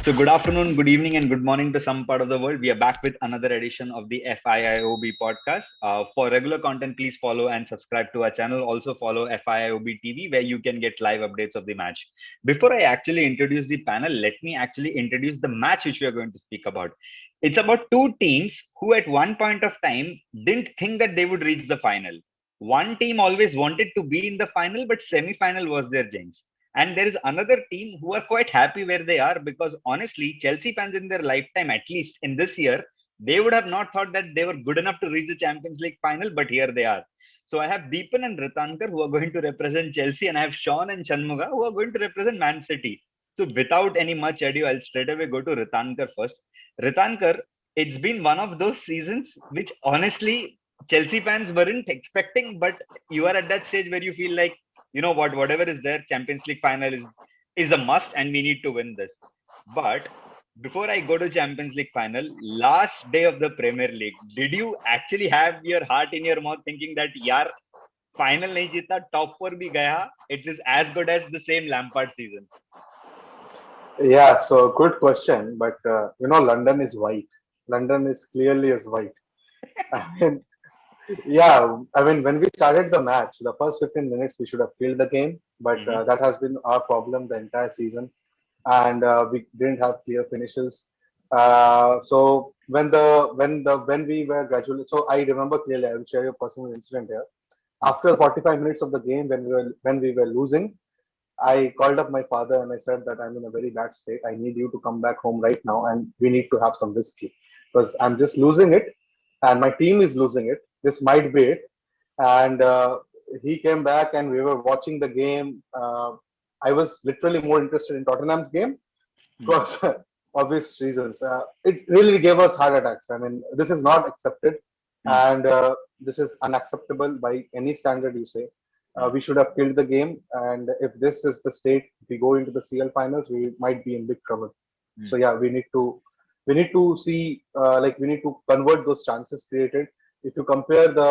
So, good afternoon, good evening, and good morning to some part of the world. We are back with another edition of the FIIOB podcast. For regular content, please follow and subscribe to our channel. Also, follow FIIOB TV, where you can get live updates of the match. Before I actually introduce the panel, let me actually introduce the match which we are going to speak about. It's about two teams who, at one point of time, didn't think that they would reach the final. One team always wanted to be in the final, but semi final was their jinx. And there is another team who are quite happy where they are because honestly, Chelsea fans in their lifetime, at least in this year, they would have not thought that they were good enough to reach the Champions League final, but here they are. So I have Deepan and Ritankar who are going to represent Chelsea, and I have Sean and Shanmuga who are going to represent Man City. So without any much ado, I'll straight away go to Ritankar first. Ritankar, it's been one of those seasons which honestly Chelsea fans weren't expecting, but you are at that stage where you feel like, you know what, whatever is there, Champions League final is a must, and we need to win this. But before I go to Champions League final, last day of the Premier League, did you actually have your heart in your mouth thinking that yaar final nahi jeeta, top four bhi gaya, it is as good as the same Lampard season? Yeah, so good question. But London is white. London is clearly is white. I mean, yeah, I mean, when we started the match, the first 15 minutes, we should have killed the game. But Hmm. that has been our problem the entire season. And we didn't have clear finishes. So when we were gradually, so I remember clearly, I will share your personal incident here. After 45 minutes of the game, when we were losing, I called up my father and I said that I'm in a very bad state. I need you to come back home right now and we need to have some whiskey because I'm just losing it and my team is losing it. This might be it. And he came back and we were watching the game. I was literally more interested in Tottenham's game Hmm. because obvious reasons. It really gave us heart attacks. I mean, this is not accepted Hmm. and this is unacceptable by any standard you say. Hmm. We should have killed the game, and if this is the state we go into the CL finals, we might be in big trouble. Hmm. So yeah, we need to see like we need to convert those chances created. If you compare the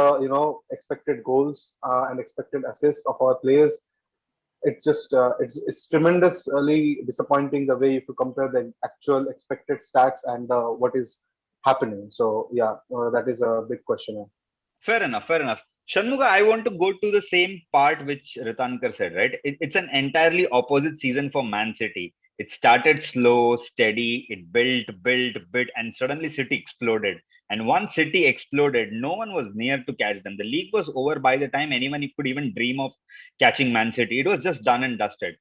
expected goals and expected assists of our players, it's just it's tremendously disappointing the way if you compare the actual expected stats and what is happening. So yeah, that is a big question. Fair enough. Fair enough. Shanmuga, I want to go to the same part which Ritankar said, right? It's an entirely opposite season for Man City. It started slow, steady, it built, and suddenly City exploded. And once City exploded, no one was near to catch them. The league was over by the time anyone could even dream of catching Man City. It was just done and dusted.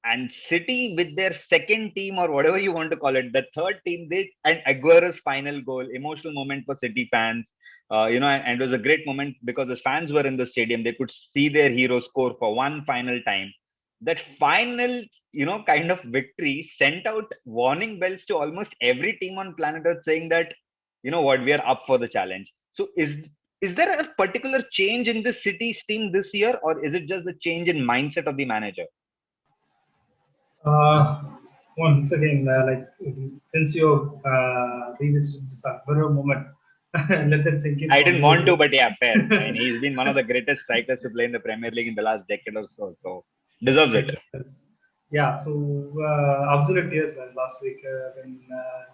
And City with their second team or whatever you want to call it, the third team, they and Aguero's final goal, emotional moment for City fans. And it was a great moment because the fans were in the stadium. They could see their hero score for one final time. That final, kind of victory sent out warning bells to almost every team on planet Earth saying that, you know what, we are up for the challenge. So is there a particular change in the City's team this year, or is it just the change in mindset of the manager? Uh, Once again, since you revisited this Akbaro moment, let that sink in I for didn't me as want to, well. but yeah, fair. I mean, he's been one of the greatest strikers to play in the Premier League in the last decade or so. So deserves it. Makes sense. Yeah, so absolute tears, man. Last week when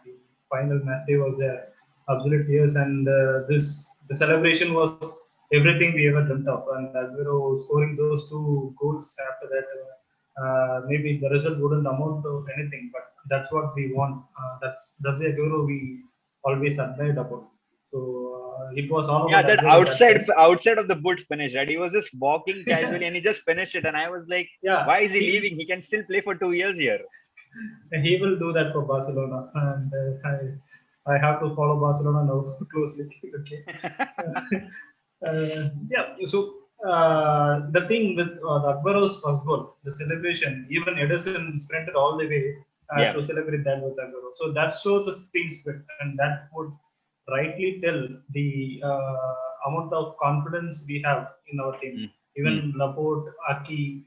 the final match day was there, absolute tears, and the celebration was everything we ever dreamt of. And Aguero scoring those two goals after that, maybe the result wouldn't amount to anything, but that's what we want. That's the Aguero we always admired about. So it was all Yeah, about that Aguero that time. outside of the boot finish, right? He was just walking Yeah, casually and he just finished it. And I was like, yeah. why is he leaving? He can still play for 2 years here. He will do that for Barcelona, and I have to follow Barcelona now closely. Okay. Yeah. So the thing with the Aguero's first goal, the celebration, even Ederson sprinted all the way Yeah. to celebrate that with Aguero. So that shows the team spirit, and that would rightly tell the amount of confidence we have in our team. Mm, mm, Even Laporte, Aki,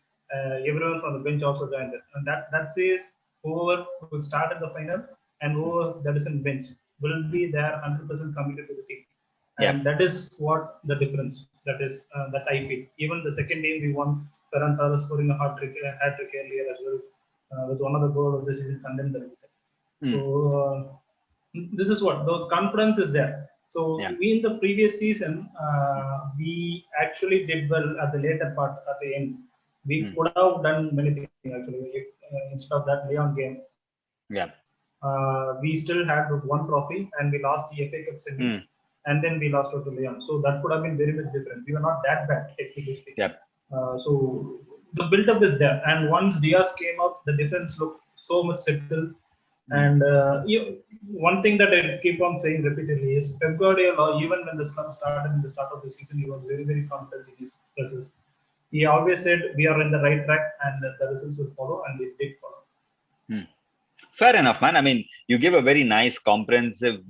everyone from the bench also joined it, and that says whoever will start at the final and mm. whoever that is in bench will be there 100% committed to the team, Yeah. and that is what the difference. That is that I feel. Even the second game we won, Ferran Torres scoring a hat trick earlier as well, with one of the goal of the season condemned everything. So this is what the confidence is there. So Yeah. we in the previous season, we actually did well at the later part at the end. We could have done many things actually. If, instead of that Leon game, Yeah. we still had one trophy and we lost the FA Cup semis, and then we lost out to Leon. So that could have been very much different. We were not that bad technically speaking. Yeah. So the build-up is there, and once Diaz came up, the defense looked so much settled. And one thing that I keep on saying repeatedly is Pep Guardiola, even when the slump started in the start of the season, he was very, very confident in his presses. He always said, we are in the right track and the results will follow, and they did follow. Fair enough, man. I mean, you give a very nice, comprehensive,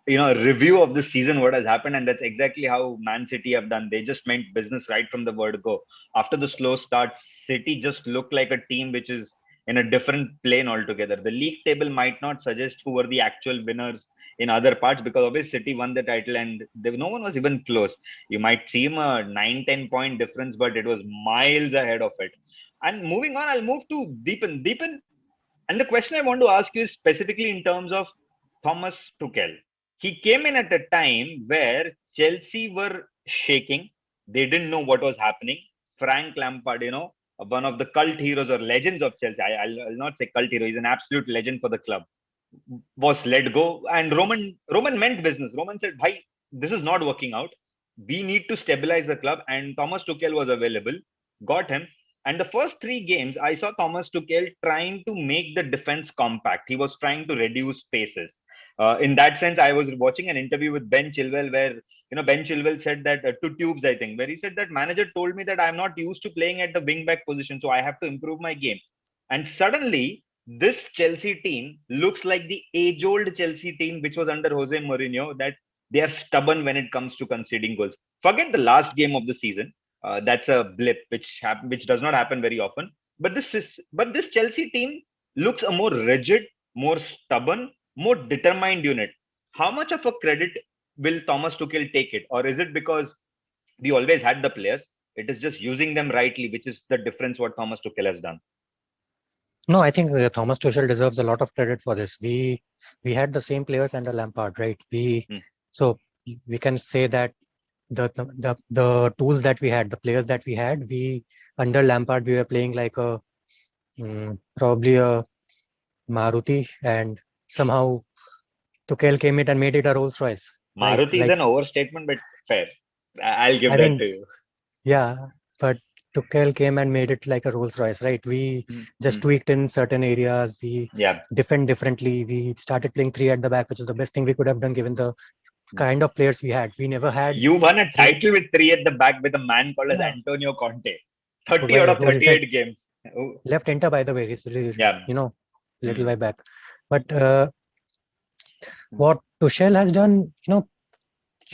review of the season, what has happened, and that's exactly how Man City have done. They just meant business right from the word go. After the slow start, City just looked like a team which is in a different plane altogether. The league table might not suggest who were the actual winners in other parts, because obviously City won the title and no one was even close. You might see him a 9-10 point difference, but it was miles ahead of it. And moving on, I'll move to Deepan. Deepan, and the question I want to ask you is specifically in terms of Thomas Tuchel. He came in at a time where Chelsea were shaking. They didn't know what was happening. Frank Lampard, one of the cult heroes or legends of Chelsea. I'll not say cult hero. He's an absolute legend for the club. Was let go, and Roman meant business. Roman said, "Bhai, this is not working out. We need to stabilize the club." And Thomas Tuchel was available. Got him. And the first 3 games, I saw Thomas Tuchel trying to make the defense compact. He was trying to reduce spaces. In that sense, I was watching an interview with Ben Chilwell where, Ben Chilwell said that to Tubes, I think, where he said that manager told me that I'm not used to playing at the wing back position, so I have to improve my game. And suddenly, this Chelsea team looks like the age-old Chelsea team, which was under Jose Mourinho, that they are stubborn when it comes to conceding goals. Forget the last game of the season. That's a blip which does not happen very often. But this Chelsea team looks a more rigid, more stubborn, more determined unit. How much of a credit will Thomas Tuchel take it, or is it because we always had the players? It is just using them rightly, which is the difference what Thomas Tuchel has done. No, I think Thomas Tuchel deserves a lot of credit for this. We had the same players under Lampard, right? So we can say that the tools that we had, the players that we had, under Lampard we were playing like probably a Maruti, and somehow Tuchel came in and made it a Rolls Royce. Maruti is an overstatement, but fair. I'll give that to you. Yeah, but Tuchel came and made it like a Rolls Royce, right? We just tweaked in certain areas. We defend differently. We started playing 3 at the back, which is the best thing we could have done given the kind of players we had. We never had. You won a title with 3 at the back with a man called as Antonio Conte. 30 out of 38 games. Left Inter, by the way. He's really, little way back. But what Tuchel has done,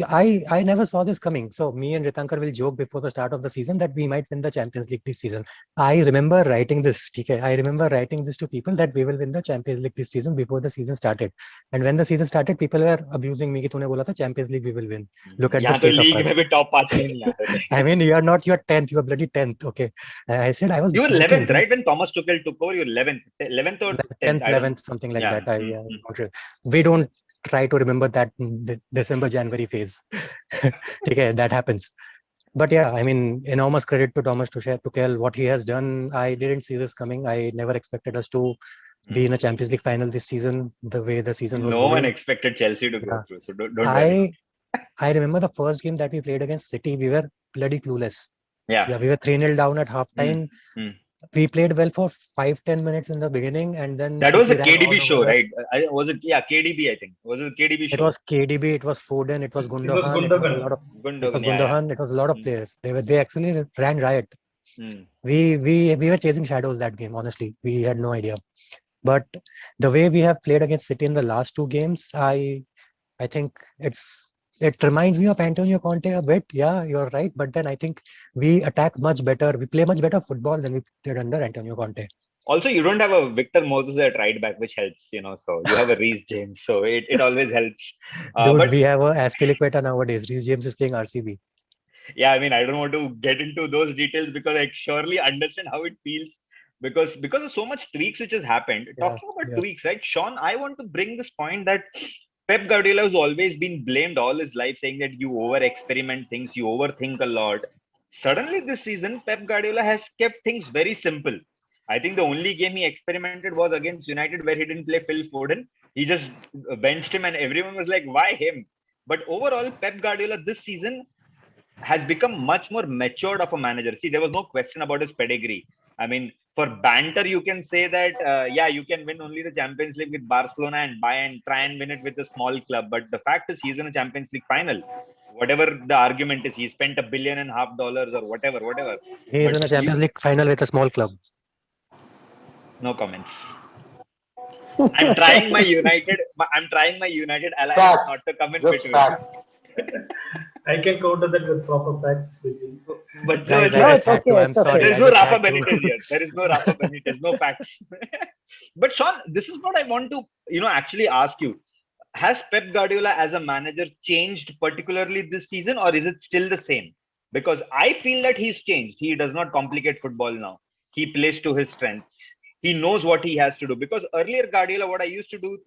I never saw this coming. So me and Ritankar will joke before the start of the season that we might win the Champions League this season. I remember writing this, TK. I remember writing this to people that we will win the Champions League this season before the season started. And when the season started, people were abusing me. Tune bola tha Champions League we will win. Look at the state of us. I mean, you are not your 10th. You are bloody 10th. Okay. I said I was. You were 11th, right? When Thomas Tuchel took over, you were 11th or 10th, 11th, something like that. We don't try to remember that December, January phase. Okay, that happens. But yeah, I mean, enormous credit to Thomas Tuchel. What he has done, I didn't see this coming. I never expected us to be in a Champions League final this season, the way the season was going. No one expected Chelsea to go through, so don't worry. I remember the first game that we played against City, we were bloody clueless. Yeah, we were 3-0 down at halftime. We played well for 5-10 minutes in the beginning, and then that was a KDB show, right? Was it? Yeah, KDB. I think was it KDB show? It was KDB. It was Foden. It was Gundogan. It was a lot of Gundogan. It was a lot of players. They actually ran riot. We were chasing shadows that game. Honestly, we had no idea. But the way we have played against City in the last 2 games, I think it reminds me of Antonio Conte a bit. Yeah, you're right. But then I think we attack much better. We play much better football than we did under Antonio Conte. Also, you don't have a Victor Moses at right back, which helps, so you have a Reece James. So it always helps. Dude, we have a Azpilicueta nowadays. Reece James is playing RCB. Yeah, I mean, I don't want to get into those details because I surely understand how it feels because of so much tweaks which has happened. Talking about tweaks, right, Sean? I want to bring this point that Pep Guardiola has always been blamed all his life, saying that you over experiment things, you overthink a lot. Suddenly this season, Pep Guardiola has kept things very simple. I think the only game he experimented was against United, where he didn't play Phil Foden. He just benched him, and everyone was like, "Why him?" But overall, Pep Guardiola this season has become much more matured of a manager. See, there was no question about his pedigree. I mean, for banter, you can say that, you can win only the Champions League with Barcelona and try and win it with a small club. But the fact is, he's in a Champions League final. Whatever the argument is, he spent $1.5 billion or whatever. He is in a Champions League final with a small club. No comments. I'm trying my United alliance not to comment between. Facts. I can counter that with proper facts. But Guys, I'm sorry. There is no Rafa Benitez here. There is no Rafa Benitez. No facts. But Sean, this is what I want to, actually ask you. Has Pep Guardiola as a manager changed particularly this season, or is it still the same? Because I feel that he's changed. He does not complicate football now. He plays to his strengths. He knows what he has to do. Because earlier Guardiola, what I used to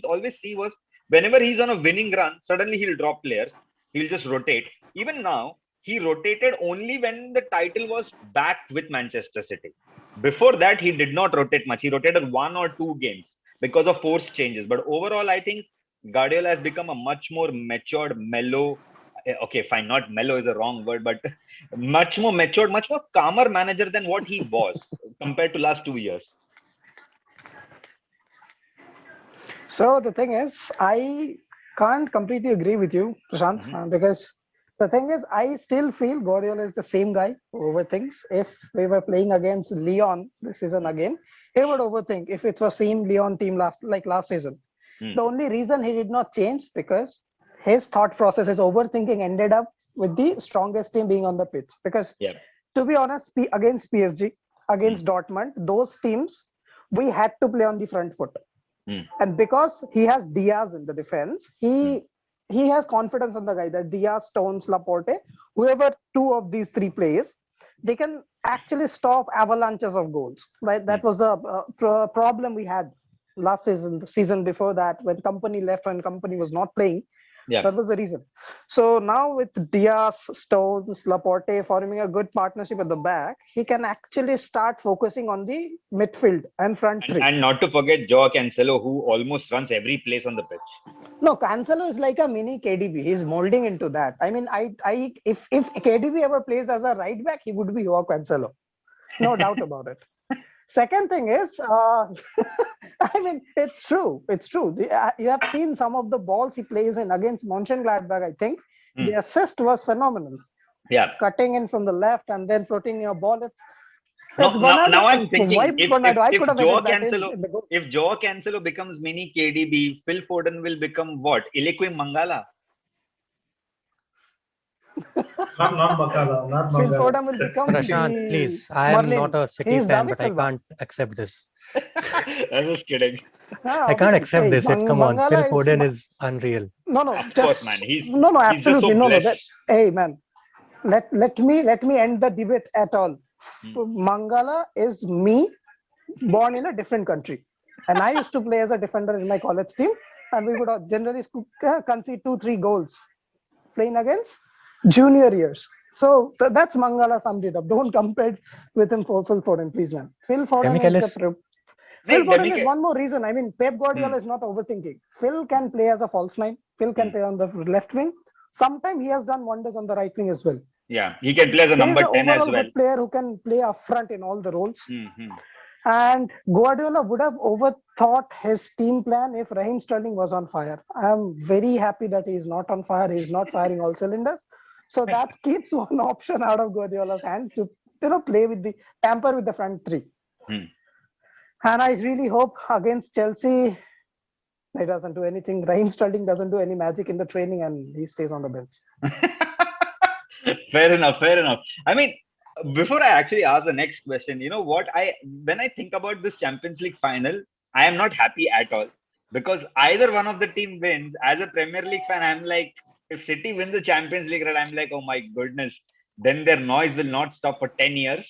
always see was, whenever he's on a winning run, suddenly he'll drop players. He'll just rotate. Even now, he rotated only when the title was backed with Manchester City. Before that, he did not rotate much. He rotated 1 or 2 games because of forced changes. But overall, I think Guardiola has become a much more matured, mellow. Okay, fine, not mellow is a wrong word, but much more matured, much more calmer manager than what he was compared to last 2 years. So the thing is, I can't completely agree with you, Prashant, because the thing is, I still feel Guardiola is the same guy who overthinks. If we were playing against Lyon this season again, he would overthink if it was same Lyon team last season. The only reason he did not change because his thought process, his overthinking ended up with the strongest team being on the pitch. Because to be honest, against PSG, against Dortmund, those teams, we had to play on the front foot. And because he has Diaz in the defense, he has confidence on the guy that Diaz, Stones, Laporte, whoever 2 of these 3 players, they can actually stop avalanches of goals. Right? That was the problem we had last season, the season before that, when Kompany left and Kompany was not playing. That was the reason. So now with Diaz, Stones, Laporte forming a good partnership at the back, he can actually start focusing on the midfield and front 3. And not to forget Joao Cancelo, who almost runs every place on the pitch. No, Cancelo is like a mini KDB. He's molding into that. I mean, if KDB ever plays as a right back, he would be Joao Cancelo. No doubt about it. Second thing is, I mean, it's true. It's true. You have seen some of the balls he plays in against Mönchengladbach, I think. The assist was phenomenal. Yeah. Cutting in from the left and then floating your ball. Now I'm thinking, if Joao Cancelo becomes mini KDB, Phil Foden will become what? Ilequim Mangala? Not Mangala. Phil Foden will become Prashant, please. I am not a City fan, but I can't accept this. I was kidding. I can't accept this. Come on. Phil Foden is unreal. No. Of course, man. He's absolutely. Just so hey, man. Let me end the debate at all. Mangala is me, born in a different country. And I used to play as a defender in my college team. And we would generally concede 2-3 goals playing against junior years. So that's Mangala summed it up. Don't compare with him for Phil Foden, please, man. Phil Foden is one more reason. I mean, Pep Guardiola is not overthinking. Phil can play as a false 9. Phil can play on the left wing. Sometimes he has done wonders on the right wing as well. Yeah, he can play as a number 10 as well. Good player who can play up front in all the roles. And Guardiola would have overthought his team plan if Raheem Sterling was on fire. I am very happy that he is not on fire. He is not firing all cylinders. So that keeps one option out of Guardiola's hand to tamper with the front 3. And I really hope against Chelsea, he doesn't do anything. Raheem Sterling doesn't do any magic in the training and he stays on the bench. Fair enough. I mean, before I actually ask the next question, you know what? When I think about this Champions League final, I am not happy at all. Because either one of the team wins, as a Premier League fan, I'm like, if City wins the Champions League, I'm like, oh my goodness, then their noise will not stop for 10 years.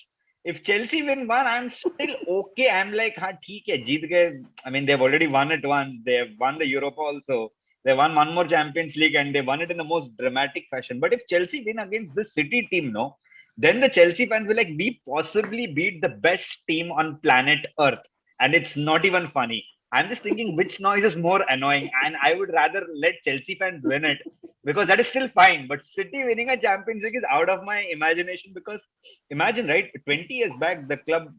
if Chelsea win one, I'm still okay. I'm like, ha, theek hai, jeet gaye. I mean, they've already won it once. They have won the Europa also. They won one more Champions League and they won it in the most dramatic fashion. But if Chelsea win against this City team, no, then the Chelsea fans will like, we possibly beat the best team on planet Earth. And it's not even funny. I'm just thinking which noise is more annoying. And I would rather let Chelsea fans win it because that is still fine. But City winning a Champions League is out of my imagination because imagine, right? 20 years back, the club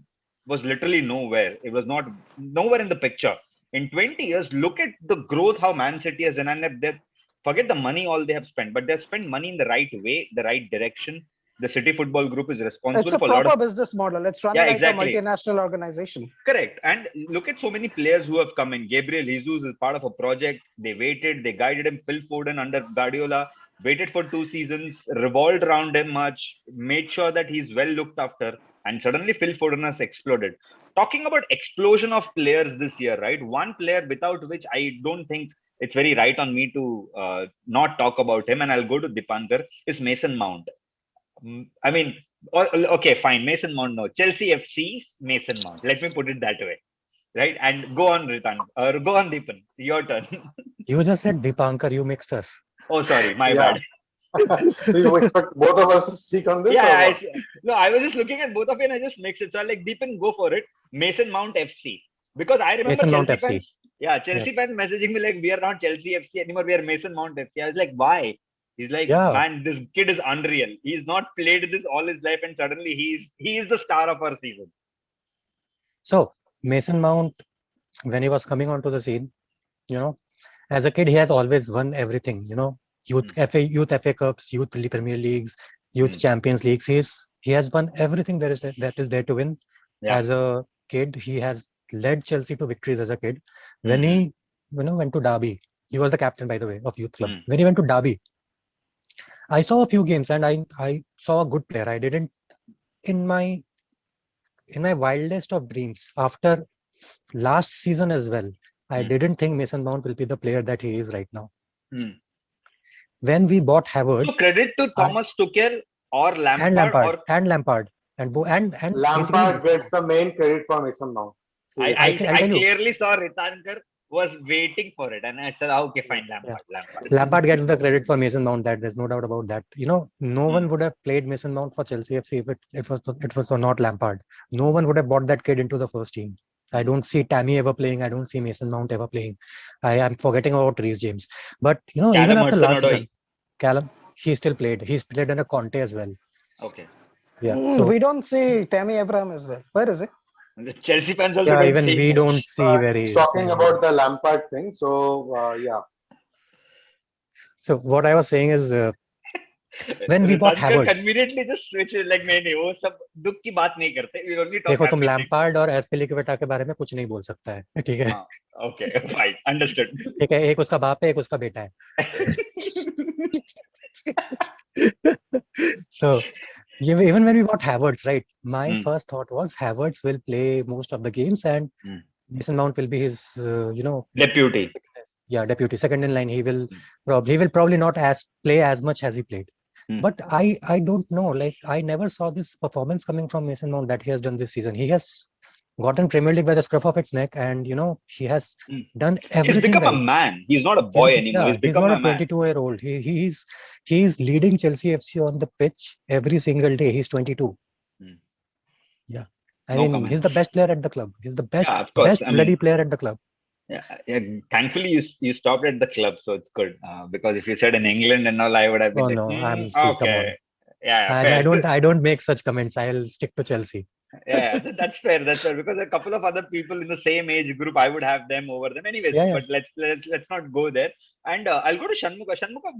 was literally nowhere. It was not nowhere in the picture. In 20 years, look at the growth how Man City has done, and they forget the money all they have spent, but they've spent money in the right way, the right direction. The City Football Group is responsible It's a for a lot proper of business model. It's run yeah, like exactly. a multinational organization. Correct. And look at so many players who have come in. Gabriel Jesus is part of a project. They waited, they guided him. Phil Foden under Guardiola waited for 2 seasons, revolved around him much, made sure that he's well looked after. And suddenly Phil Foden has exploded. Talking about explosion of players this year, right? One player without which I don't think it's very right on me to not talk about him, and I'll go to Dipankar, is Mason Mount. I mean, okay, fine. Mason Mount, no. Chelsea FC, Mason Mount. Let me put it that way. Right? And go on, Ritan. Or go on, Deepan. Your turn. You just said Dipankar, you mixed us. Oh, sorry. My bad. So you expect both of us to speak on this? Yeah, no, I was just looking at both of you and I just mixed it. So I like, Deepan, go for it. Mason Mount FC. Because I remember Mason Mount Chelsea FC. fans. Yeah, Chelsea fans messaging me like, we are not Chelsea FC anymore. We are Mason Mount FC. I was like, why? He's like, Yeah. man, this kid is unreal. He's not played this all his life, and suddenly he is the star of our season. So Mason Mount, when he was coming onto the scene, as a kid, he has always won everything. Youth FA Cups, Youth Premier Leagues, Youth Champions Leagues. He has won everything that is there to win. Yeah. As a kid, he has led Chelsea to victories as a kid. When he went to Derby, he was the captain, by the way, of youth club. When he went to Derby, I saw a few games and I saw a good player. I didn't, in my wildest of dreams, after last season as well, I didn't think Mason Mount will be the player that he is right now. When we bought Havertz, so credit to Thomas Tuchel or Lampard and Lampard and Lampard gets the main credit for Mason Mount. I clearly saw Ritankar was waiting for it, and I said, oh, okay, fine, Lampard. Lampard gets the credit for Mason Mount. That there's no doubt about that. No one would have played Mason Mount for Chelsea FC if it was not Lampard. No one would have bought that kid into the first team. I don't see Tammy ever playing. I don't see Mason Mount ever playing. I am forgetting about Reece James. But Callum even after last season, Callum, he still played. He's played under Conte as well. Okay. Yeah. So we don't see Tammy Abraham as well. Where is he? The Chelsea fans also don't even we don't see where he is. Talking about the Lampard thing. So yeah. So what I was saying is. When we bought Havertz, conveniently just switch like नहीं वो सब दुख की बात नहीं करते. We only talk. देखो तुम लैम्पार्ड और एस्पिलिक्वेटा के बारे में कुछ नहीं बोल सकता है, ठीक है? Okay, fine, understood. ठीक है, एक उसका बाप है, एक उसका बेटा है. So even when we bought Havertz, right? My first thought was Havertz will play most of the games and Mason Mount will be his, deputy. Yeah, deputy, second in line. He will probably not play as much as he played. But I don't know. Like I never saw this performance coming from Mason Mount that he has done this season. He has gotten Premier League by the scruff of its neck, and he has done everything. He's become a man. He's not a boy anymore. Yeah, he's not a 22-year-old. He's leading Chelsea FC on the pitch every single day. He's 22. Yeah, I mean he's the best player at the club. He's the best bloody player at the club. Yeah. Thankfully, you stopped at the club, so it's good. Because if you said in England and all, I would have been. Oh like, no, I'm okay. Come on. Yeah, I don't make such comments. I'll stick to Chelsea. Yeah, that's fair. That's fair. Because a couple of other people in the same age group, I would have them over them. Anyways, but let's not go there. And I'll go to Shanmuga. Shanmuga,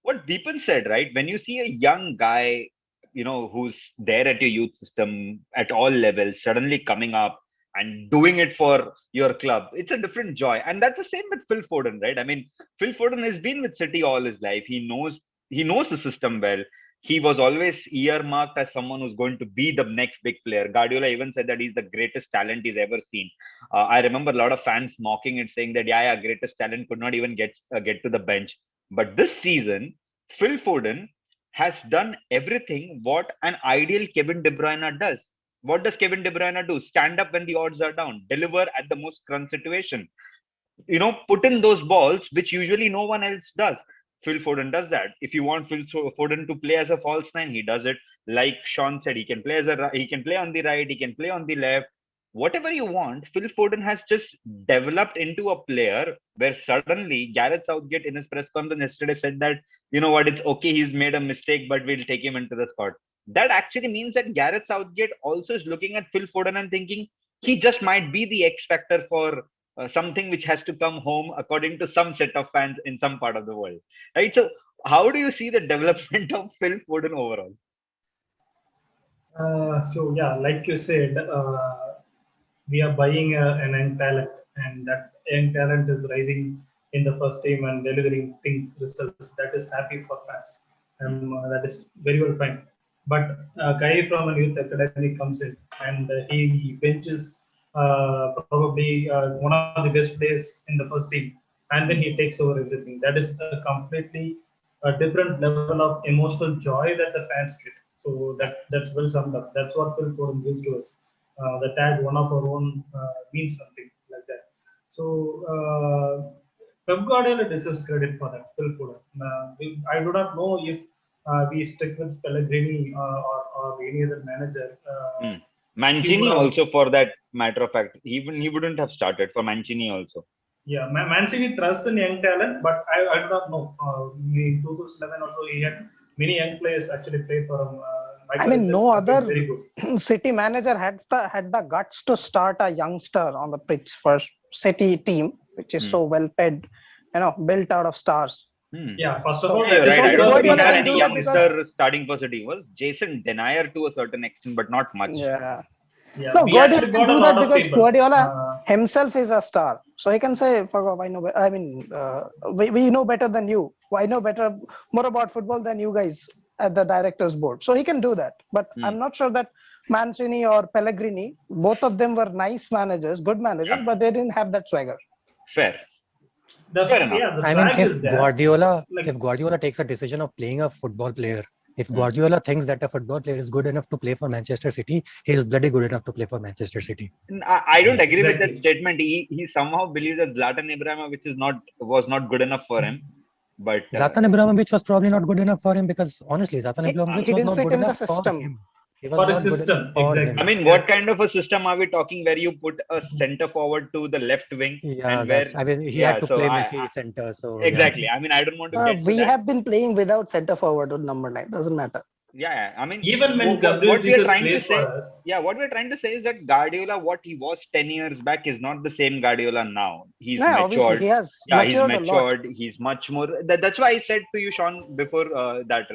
what Deepan said, right? When you see a young guy, who's there at your youth system at all levels, suddenly coming up and doing it for your club, it's a different joy. And that's the same with Phil Foden, right? I mean, Phil Foden has been with City all his life. He knows the system well. He was always earmarked as someone who's going to be the next big player. Guardiola even said that he's the greatest talent he's ever seen. I remember a lot of fans mocking it, saying that, greatest talent could not even get to the bench. But this season, Phil Foden has done everything what an ideal Kevin De Bruyne does. What does Kevin De Bruyne do? Stand up when the odds are down, deliver at the most crunch situation. Put in those balls, which usually no one else does. Phil Foden does that. If you want Phil Foden to play as a false nine, he does it. Like Sean said, he can play he can play on the right, he can play on the left. Whatever you want, Phil Foden has just developed into a player where suddenly Gareth Southgate in his press conference yesterday said that, you know what, it's okay, he's made a mistake, but we'll take him into the squad. That actually means that Gareth Southgate also is looking at Phil Foden and thinking he just might be the X factor for something which has to come home according to some set of fans in some part of the world, right? So how do you see the development of Phil Foden overall? So yeah, like you said, we are buying an young talent, and that young talent is rising in the first team and delivering results. That is happy for fans, and that is very well fine. But a guy from a youth academy comes in and he benches probably one of the best players in the first team, and then he takes over everything. That is a completely different level of emotional joy that the fans get. So that's well summed up. That's what Phil Foden gives to us. The tag "one of our own" means something like that. So Pep Guardiola deserves credit for that. Phil Foden. I do not know if we stick with Pellegrini or any other manager. Mancini also, for that matter of fact, even he wouldn't have started for Mancini also. Yeah, Mancini trusts in young talent, but I do not know. In 2011 also, he had many young players actually play for him. I mean, no other City manager had the guts to start a youngster on the pitch for City team, which is so well paid, built out of stars. Yeah, first of all, right. I don't think we had any youngster starting for City. Was Jason Denayer to a certain extent, but not much. Yeah. No, Guardiola can do that because Guardiola himself is a star. So he can say, I know. I mean, we know better than you. I know more about football than you guys at the directors board. So he can do that. But I'm not sure that Mancini or Pellegrini, both of them were nice managers, good managers, but they didn't have that swagger. Fair. Fair enough. I mean, if Guardiola takes a decision of playing a football player, if Guardiola thinks that a football player is good enough to play for Manchester City, he is bloody good enough to play for Manchester City. I don't agree with that statement. He somehow believes that Zlatan Ibrahimovic was not good enough for him. But Zlatan Ibrahimovic was probably not good enough for him because honestly, Zlatan Ibrahimovic was not good enough for him. For the system, exactly. I mean, what kind of a system are we talking where you put a center forward to the left wing? Yeah, he had to play Messi center. So exactly. Yeah. I mean, I don't want to get we have been playing without center forward on number 9. Doesn't matter. Yeah, I mean, even when Gabriel Jesus plays for us. Yeah, what we're trying to say is that Guardiola, what he was 10 years back, is not the same Guardiola now. He's matured. He has matured. He's much more. That's why I said to you, Sean, before that,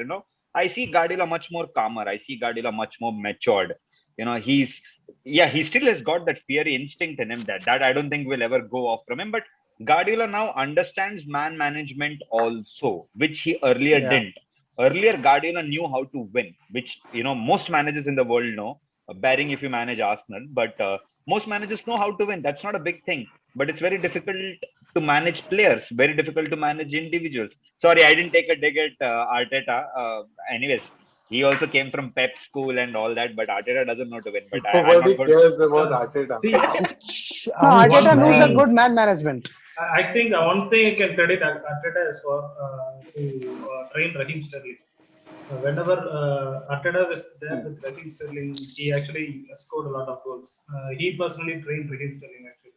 I see Guardiola much more calmer. I see Guardiola much more matured. He still has got that fiery instinct in him that I don't think will ever go off from him. But Guardiola now understands man management also, which he earlier didn't. Earlier, Guardiola knew how to win, which most managers in the world know, barring if you manage Arsenal. But most managers know how to win. That's not a big thing. But it's very difficult to manage players, very difficult to manage individuals. Sorry, I didn't take a dig at Arteta. Anyways, he also came from Pep school and all that, but Arteta doesn't know to win. But nobody cares about Arteta. See, Arteta knows a good man management. I think one thing I can credit Arteta is for to train Raheem Sterling. Whenever Arteta was there with Raheem Sterling, he actually scored a lot of goals. He personally trained Raheem Sterling actually.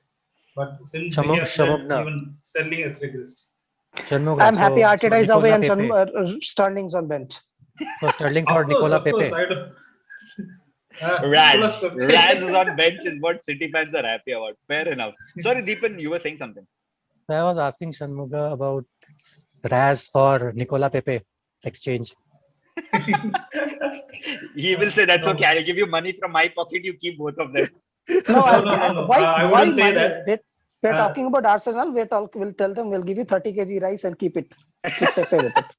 But since even Sterling has regressed. I'm happy Arteta is away and Sterling's on bench. So Sterling for Nicola Pepe. Raz is on bench is what City fans are happy about. Fair enough. Sorry, Deepan, you were saying something. So I was asking Shanmuga about Raz for Nicola Pepe exchange. He will say that's okay. I'll give you money from my pocket. You keep both of them. No. I wouldn't say that. We're talking about Arsenal. We'll tell them we'll give you 30 kg rice and keep it.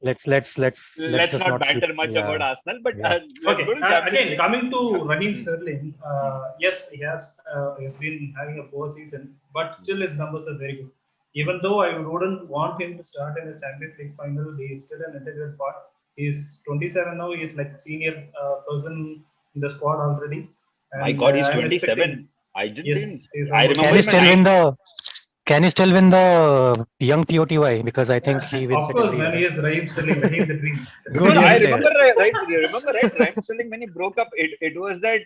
Let's not banter much about Arsenal. But again, coming to Raheem Sterling, yes, he has been having a poor season, but still his numbers are very good. Even though I wouldn't want him to start in the Champions League final, he is still an integral part. He's 27 now. He's like senior person in the squad already, My And God, he's I'm 27. I just yes, didn't. he's I almost remember him at Can he still win the young TOTY? Because I think yeah, he wins of it course, every man. year. He is Raheem Sterling. Raheem the Dream. The No, Good no, Dream I young Raheem. player. remember you remember right? Raheem Sterling when he broke up, it was that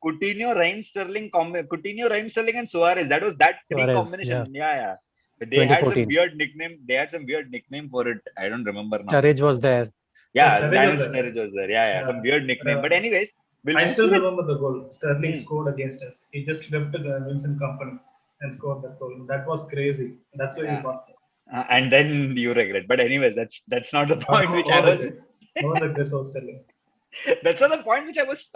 Coutinho, Raheem Sterling, Coutinho, Raheem Sterling, and Suarez. That was that three Suarez, yeah, combination. Yeah, yeah. But they had some 2014. weird nickname. They had some weird nickname for it. I don't remember now. Sturridge was there. Yeah, Yeah, Sterling Daniel was there. Sturridge was there. Yeah, yeah, some Yeah. weird nickname. But Uh, anyways, we'll I move still to the. remember the goal Sterling Hmm. scored against us. He just left Vincent Company and scored that goal. That was crazy. That's why we Yeah, won. and then you regret. But anyways, that's not the No, point which no I was. regret. No regrets of Sterling. That's not the point which I was,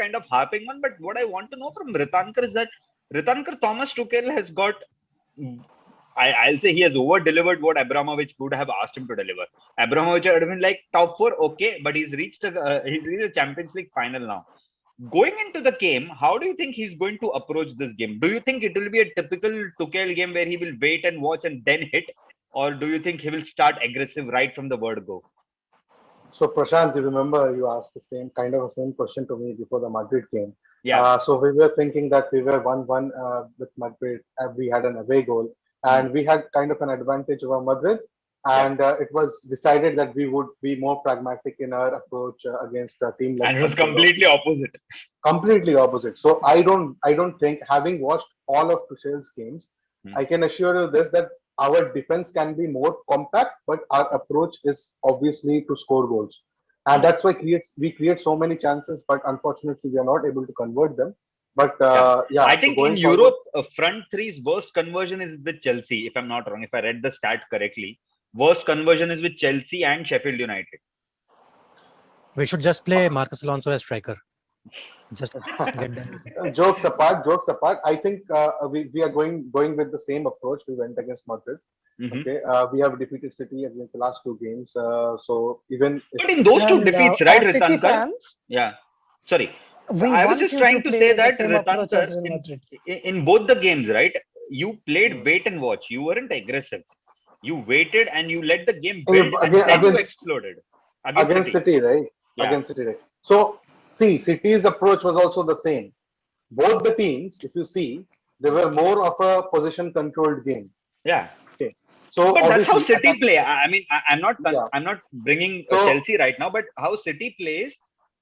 kind of harping on. But what I want to know from Ritankar is that Ritankar Thomas Tuchel has got. I'll say he has over delivered what Abramovich would have asked him to deliver. Abramovich had been like top four, okay, but he's reached a Champions League final now. Going into the game, how do you think he's going to approach this game? Do you think it will be a typical Tuchel game where he will wait and watch and then hit, or do you think he will start aggressive right from the word go? So Prashant, you remember you asked the same question to me before the Madrid game. Yeah. So we were thinking that we were 1-1 with Madrid, and we had an away goal, and we had kind of an advantage over Madrid. And it was decided that we would be more pragmatic in our approach against a team like And it was Madrid. completely opposite. Completely opposite. So I don't think, having watched all of Tuchel's games, I can assure you this, that our defense can be more compact, but our approach is obviously to score goals, and that's why we create so many chances, but unfortunately we are not able to convert them. But yeah, I so think in going forward, Europe, front three's worst conversion is with Chelsea, if I'm not wrong, if I read the stat correctly. Worst conversion is with Chelsea and Sheffield United. We should just play Marcus Alonso as striker. Just get them. jokes apart, I think we are going with the same approach we went against Madrid. Mm-hmm. Okay, we have defeated City against the last two games. So even if, But in those two defeats, right, as City Ritankar? fans, Yeah. Sorry. we I was want just you trying to to play say the that same approach Ritankar, as in Madrid. in both the games, right, you played wait and watch. You weren't aggressive. You waited and you let the game build, and then you exploded. Against City, right? Yeah. Against City, right? So see, City's approach was also the same. Both the teams, if you see, they were more of a possession controlled game. Yeah. Okay. So but that's how City play. I mean, I'm not bringing Chelsea right now, but how City plays,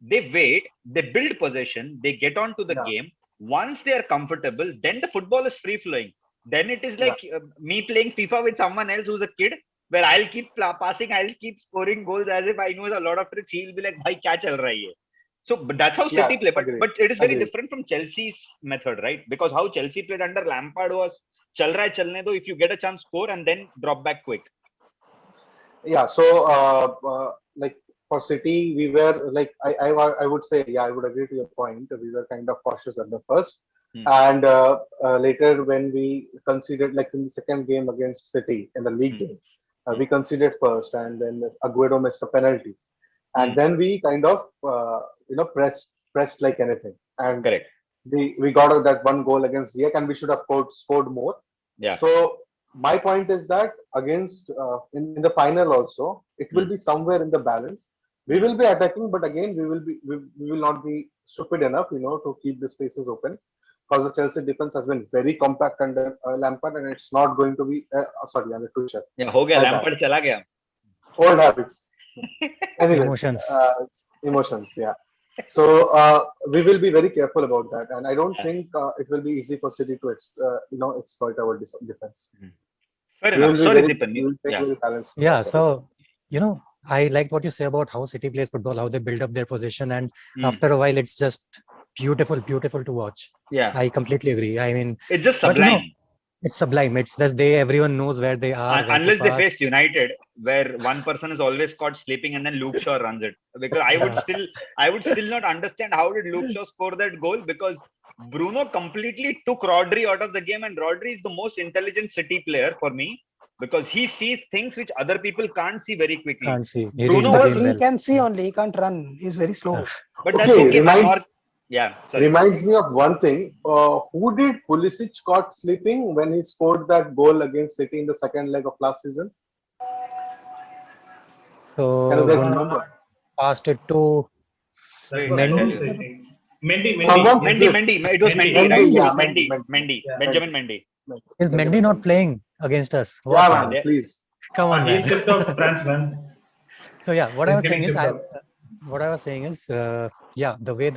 they wait, they build possession, they get on to the game. Once they are comfortable, then the football is free flowing. Then it is like me playing FIFA with someone else who's a kid, where I'll keep passing, I'll keep scoring goals as if I know a lot of tricks. He'll be like, "Bhai, kya chal raha hai?" So, but that's how City play. But it is very different from Chelsea's method, right? Because how Chelsea played under Lampard was, chal raha hai, chalne do. If you get a chance, score and then drop back quick. Yeah. So, like for City, we were like, I would say, yeah, I would agree to your point. We were kind of cautious at the first, and later when we conceded, like in the second game against City in the league game, we conceded first, and then Aguero missed a penalty, and then we kind of pressed like anything, and correct. We got that one goal against Ziyech, and we should have scored more. Yeah. So my point is that against in the final also, it will be somewhere in the balance. We will be attacking, but again we will not be stupid enough, to keep the spaces open, because the Chelsea defense has been very compact under Lampard, and it's not going to be under Tuchel. Yeah, ho gaya, Lampard chala gaya. Old habits. Anyways, emotions, yeah. So we will be very careful about that, and I don't think it will be easy for City to exploit our defense. Fair enough. Sorry, Dipan. Yeah, so I liked what you say about how City plays football, how they build up their position, and after a while, it's just beautiful to watch. Yeah, I completely agree. I mean, it's just sublime. It's sublime. It's just everyone knows where they are. Unless they face United, where one person is always caught sleeping and then Luke Shaw runs it. Because I would still not understand how did Luke Shaw score that goal, because Bruno completely took Rodri out of the game, and Rodri is the most intelligent City player for me, because he sees things which other people can't see very quickly. Can't see. He can see only. He can't run. He's very slow. But that's okay. Reminds me of one thing. Who did Pulisic caught sleeping when he scored that goal against City in the second leg of last season? So can you guys remember? Passed it to Mendy. Someone's Mendy. It was Mendy, Mendy, right? It yeah, was Mendy. Yeah. Benjamin Mendy. Is Mendy not playing against us? Yeah, What, man, man? please. Come on, He's man. shipped out to France, man. So yeah, what I He's was saying getting is, shipped out. yeah, the way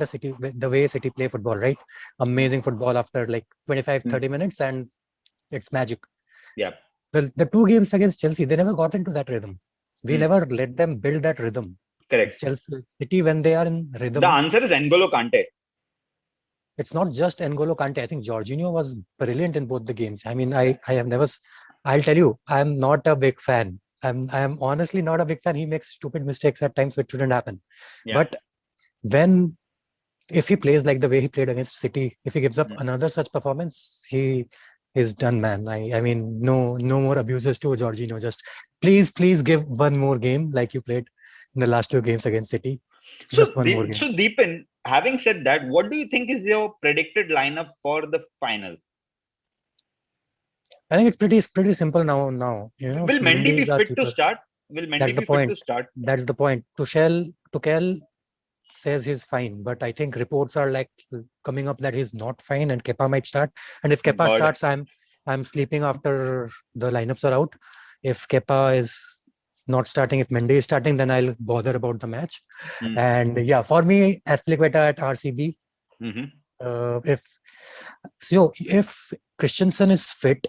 City play football, right? Amazing football after like 25-30 minutes, and it's magic. Yeah. The two games against Chelsea, they never got into that rhythm. We never let them build that rhythm. Correct. Chelsea City, when they are in rhythm, The answer is N'Golo Kante. it's not just N'Golo Kante. I think Jorginho was brilliant in both the games. I mean, I have never. I'll tell you, I'm not a big fan. I'm honestly not a big fan. He makes stupid mistakes at times which shouldn't happen. Yeah. But if he plays like the way he played against City, if he gives up another such performance, he is done, man. I mean, no more abuses to Jorginho. Just please give one more game like you played in the last two games against City. Just one more game. So Deepan, having said that, what do you think is your predicted lineup for the final? I think it's pretty simple now. You know, Will Mendy be is our fit keeper. to start? Will Mendy That's the be fit point. to start? That's the point. Tuchel says he's fine, but I think reports are like coming up that he's not fine and Kepa might start. And if Kepa starts, I'm sleeping after the lineups are out. If Kepa is not starting, if Mendy is starting, then I'll bother about the match. And yeah, for me, Azpilicueta at RCB. If Christensen is fit,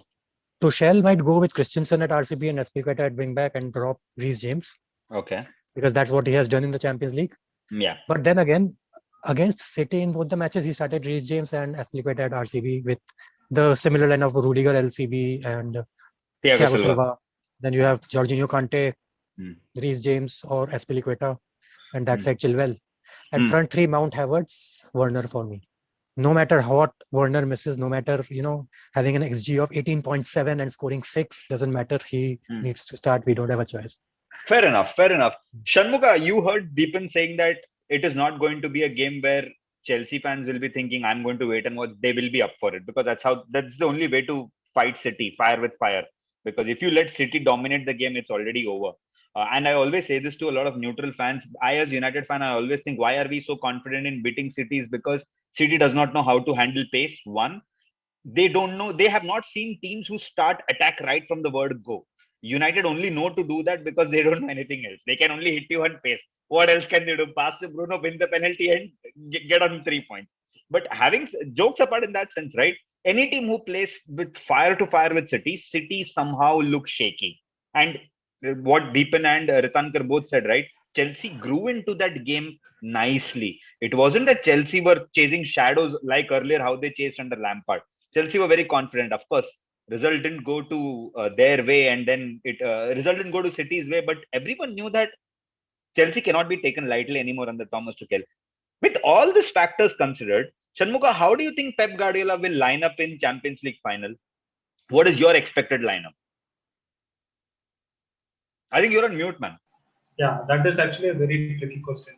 Tuchel might go with Christensen at RCB and Azpilicueta at wing back and drop Reece James. Okay. Because that's what he has done in the Champions League. Yeah. But then again, against City in both the matches, he started Reece James and Azpilicueta at RCB with the similar line of Rudiger, LCB, and Thiago Silva. Then you have Jorginho, Kante, Reece James, or Azpilicueta, and that side Chilwell. And front three, Mount Havertz, Werner for me. No matter what Werner misses, no matter, having an XG of 18.7 and scoring 6, doesn't matter. He needs to start. We don't have a choice. Fair enough. Shanmuga, you heard Deepan saying that it is not going to be a game where Chelsea fans will be thinking, I'm going to wait and watch. They will be up for it because that's the only way to fight City, fire with fire. Because if you let City dominate the game, it's already over. And I always say this to a lot of neutral fans. I, as United fan, I always think, why are we so confident in beating City? Is because City does not know how to handle pace. One, they don't know. They have not seen teams who start attack right from the word go. United only know to do that because they don't know anything else. They can only hit you on pace. What else can they do? Pass to Bruno, win the penalty, and get on 3 points. But having jokes apart in that sense, right? Any team who plays with fire to fire with City somehow looks shaky. And what Deepan and Ritankar both said, right? Chelsea grew into that game nicely. It wasn't that Chelsea were chasing shadows like earlier how they chased under Lampard. Chelsea were very confident. Of course, result didn't go to their way, and then result didn't go to City's way. But everyone knew that Chelsea cannot be taken lightly anymore under Thomas Tuchel. With all these factors considered, Shanmuga, how do you think Pep Guardiola will line up in Champions League final? What is your expected lineup? I think you're on mute, man. Yeah, that is actually a very tricky question.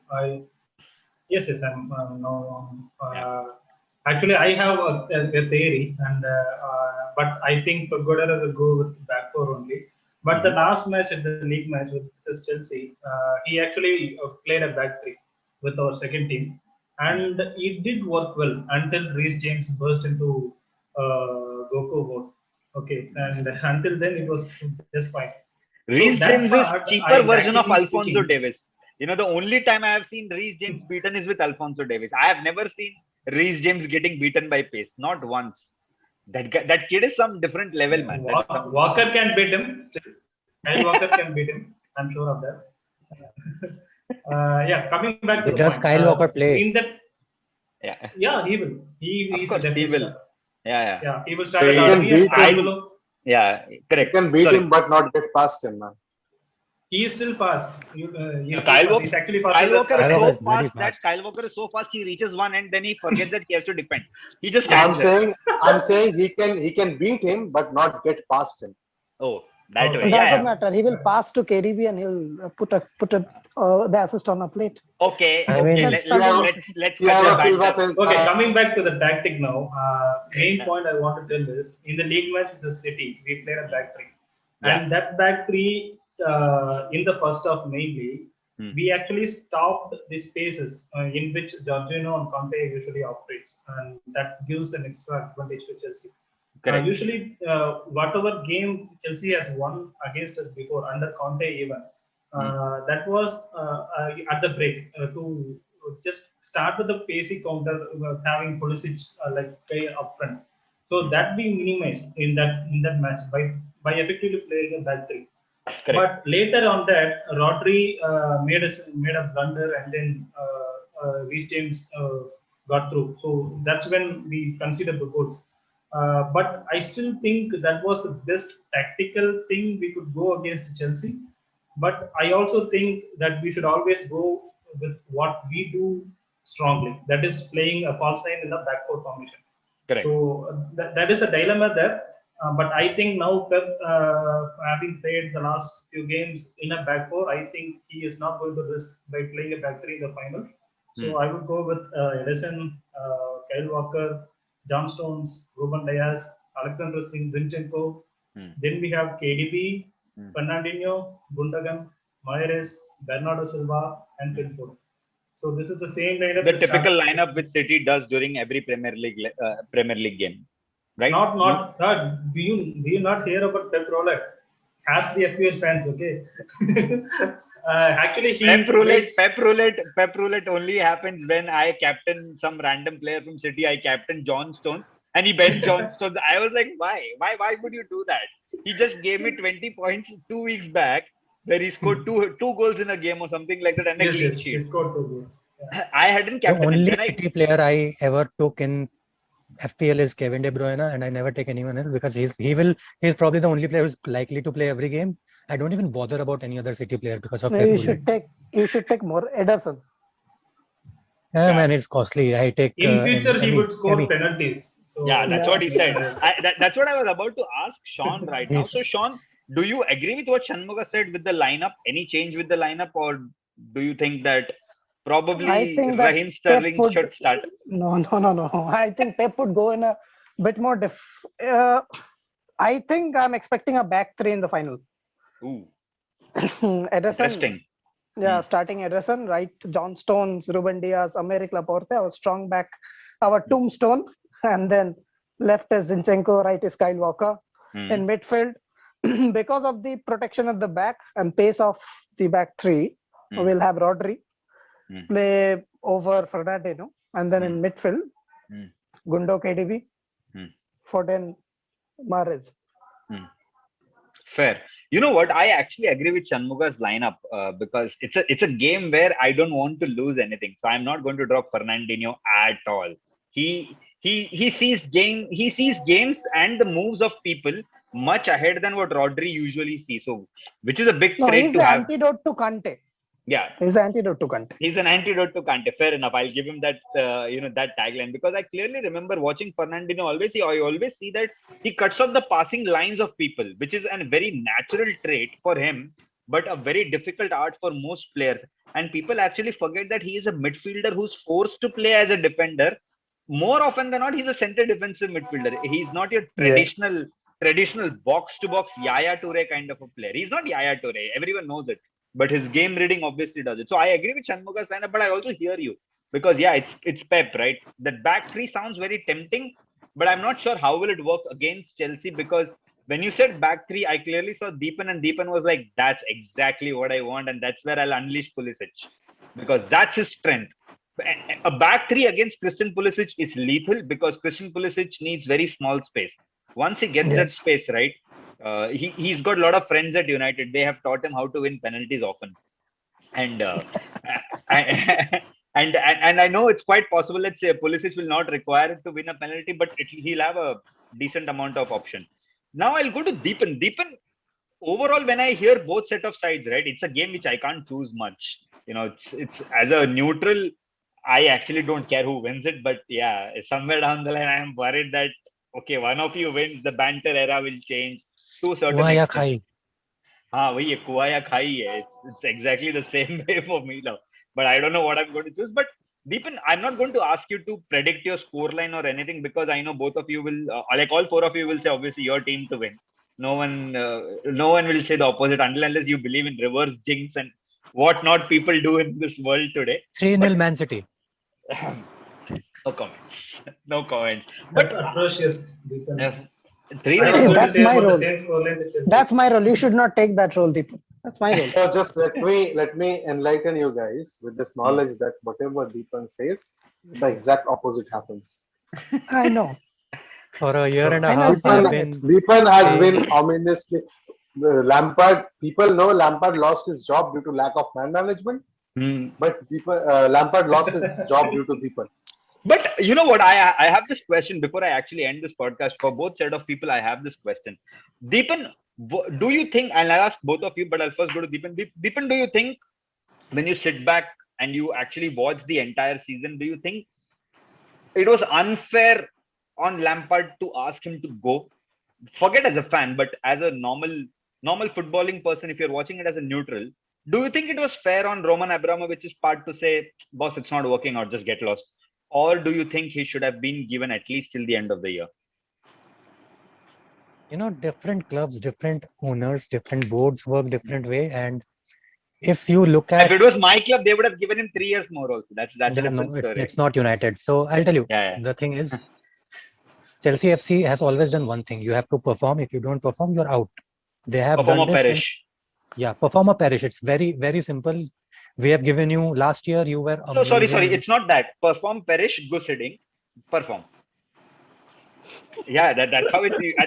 Yes, I'm now. Actually, I have a theory, and but I think Guardiola will go with back four only. But the last match at the league match with Chelsea, he actually played a back three with our second team, and it did work well until Reece James burst into Goku mode. Okay, and until then it was just fine. Reece James is cheaper version of Alphonso Davies. The only time I have seen Reece James beaten is with Alphonso Davies. I have never seen Reece James getting beaten by pace, not once. That kid is some different level, man. Walker can beat him. Still, Kyle Walker can beat him. I'm sure of that. Coming back to does Kyle Walker play? In that, yeah, he will. He will. Yeah, he will start at RB. Yeah, correct. You can beat him, but not get past him, man. He is still fast. Kyle Walker is so fast that Kyle Walker is so fast he reaches one end, then he forgets that he has to defend. He just. I'm saying he can beat him, but not get past him. Oh, that way. It doesn't matter. He will pass to KDB and he'll put the assist on a plate. Okay. Let's Okay, coming back to the tactic now. Main point I want to tell is in the league match versus City, we played a back three, and that back three in the first half mainly we actually stopped the spaces in which Jorginho and Conte usually operates, and that gives an extra advantage to Chelsea. Usually, whatever game Chelsea has won against us before, under Conte even, that was at the break to just start with the pacey counter, having Pulisic like play up front. So that we minimized in that match by effectively playing a back three. Correct. But later on that, Rodri made a blunder, and then Reece James got through. So that's when we considered the goals. But I still think that was the best tactical thing we could go against Chelsea. But I also think that we should always go with what we do strongly. That is playing a false nine in the back four formation. Correct. So that is a dilemma there. But I think now Pep, having played the last few games in a back four, I think he is not going to risk by playing a back three in the final. So I would go with Ederson, Kyle Walker, John Stones, Ruben Dias, Alexander Zinchenko. Then we have KDB, Fernandinho, Gundogan, Mahrez, Bernardo Silva, and Phil Foden. So this is the same lineup. The typical lineup which City does during every Premier League game, right? Not. Do you not hear about Pep Roulette? Ask the FPL fans, okay? Actually, Pep Roulette only happens when I captain some random player from City. I captain John Stones, and he benched John Stones. I was like, why would you do that? He just gave me 20 points 2 weeks back, where he scored two goals in a game or something like that, and a clean sheet. He scored 2 goals. Yeah. I hadn't captained. The only City player I ever took in FPL is Kevin De Bruyne, and I never take anyone else because he's probably the only player who's likely to play every game. I don't even bother about any other City player because of. You should take more Ederson. Yeah, man, it's costly. I take. In future, he would score penalties. So, yeah, that's what he said. That's what I was about to ask Sean right now. So, Sean, do you agree with what Shanmuga said with the lineup? Any change with the lineup, or do you think that probably Raheem Sterling should start? No. I think Pep would go in a bit more I think I'm expecting a back three in the final. Ooh. Ederson. Interesting. Yeah, starting Ederson, right? John Stones, Ruben Dias, Aymeric Laporte, our strong back, our tombstone, and then left is Zinchenko, right is Kyle Walker. In midfield, because of the protection at the back and pace of the back three, we'll have Rodri play over Fernandinho, and then in midfield, Gundo, KDB, Foden, Mahrez. Fair. You know what? I actually agree with Shanmuga's lineup because it's a game where I don't want to lose anything. So I'm not going to drop Fernandinho at all. He sees games and the moves of people much ahead than what Rodri usually sees. So which is a big trait to have. He's the antidote to Kante. Yeah, he's the antidote to Kante. He's an antidote to Kante. Fair enough. I'll give him that that tagline because I clearly remember watching Fernandinho. I always see that he cuts off the passing lines of people, which is a very natural trait for him, but a very difficult art for most players. And people actually forget that he is a midfielder who's forced to play as a defender. More often than not, he's a center defensive midfielder. He's not your traditional box to box Yaya Toure kind of a player. He's not Yaya Toure. Everyone knows it. But his game reading obviously does it. So I agree with Shanmuga's lineup, but I also hear you because it's Pep, right? That back three sounds very tempting, but I'm not sure how will it work against Chelsea because when you said back three, I clearly saw Deepan, and Deepan was like, "That's exactly what I want, and that's where I'll unleash Pulisic because that's his strength." A back three against Christian Pulisic is lethal because Christian Pulisic needs very small space. Once he gets that space right. He's got a lot of friends at United. They have taught him how to win penalties often, and I know it's quite possible. Let's say Pulisic will not require it to win a penalty, but he'll have a decent amount of option. Now I'll go to Deepan. Deepan, overall, when I hear both set of sides, right, it's a game which I can't choose much. It's as a neutral, I actually don't care who wins it, but yeah, somewhere down the line, I am worried that okay, one of you wins, the banter era will change. Kuaya Khai. Kuaya Khai. It's exactly the same way for me now. But I don't know what I'm going to choose. But Deepan, I'm not going to ask you to predict your scoreline or anything because I know both of you will, all four of you will say obviously your team to win. No one will say the opposite unless you believe in reverse jinx and what not people do in this world today. 3-0 Man City. No comments. No comments. That's But atrocious. uh, I 3-0. was Hey, going to that's say my about the role. same goal in the Chelsea. That's my role. You should not take that role, Deepak. That's my role. So just let me enlighten you guys with this knowledge that whatever Deepan says, the exact opposite happens. I know. For a year and a I know. half, It's we have Deepan, been Deepan has been saying ominously. Lampard, people know Lampard lost his job due to lack of man management, but Lampard lost his job due to Deepan. But you know what? I have this question before I actually end this podcast. For both set of people, I have this question. Deepan, do you think? And I'll ask both of you, but I'll first go to Deepan. Deepan, do you think when you sit back and you actually watch the entire season, do you think it was unfair on Lampard to ask him to go? Forget as a fan, but as a normal footballing person, if you're watching it as a neutral, do you think it was fair on Roman Abramovich's part to say, boss, it's not working out, just get lost? Or do you think he should have been given at least till the end of the year? different clubs, different owners, different boards work different way. And if you look If at it was my club, they would have given him 3 years more also. That's a no, different story. it's not United. So I'll tell you, Yeah, the thing is, Chelsea FC has always done one thing. You have to perform. If you don't perform, you're out. They have perform done or this perish. perform or perish. It's very, very simple. We have given you last year, you were So sorry, amazing. it's not that. Perform, perish, goose heading, perform. Yeah, that's how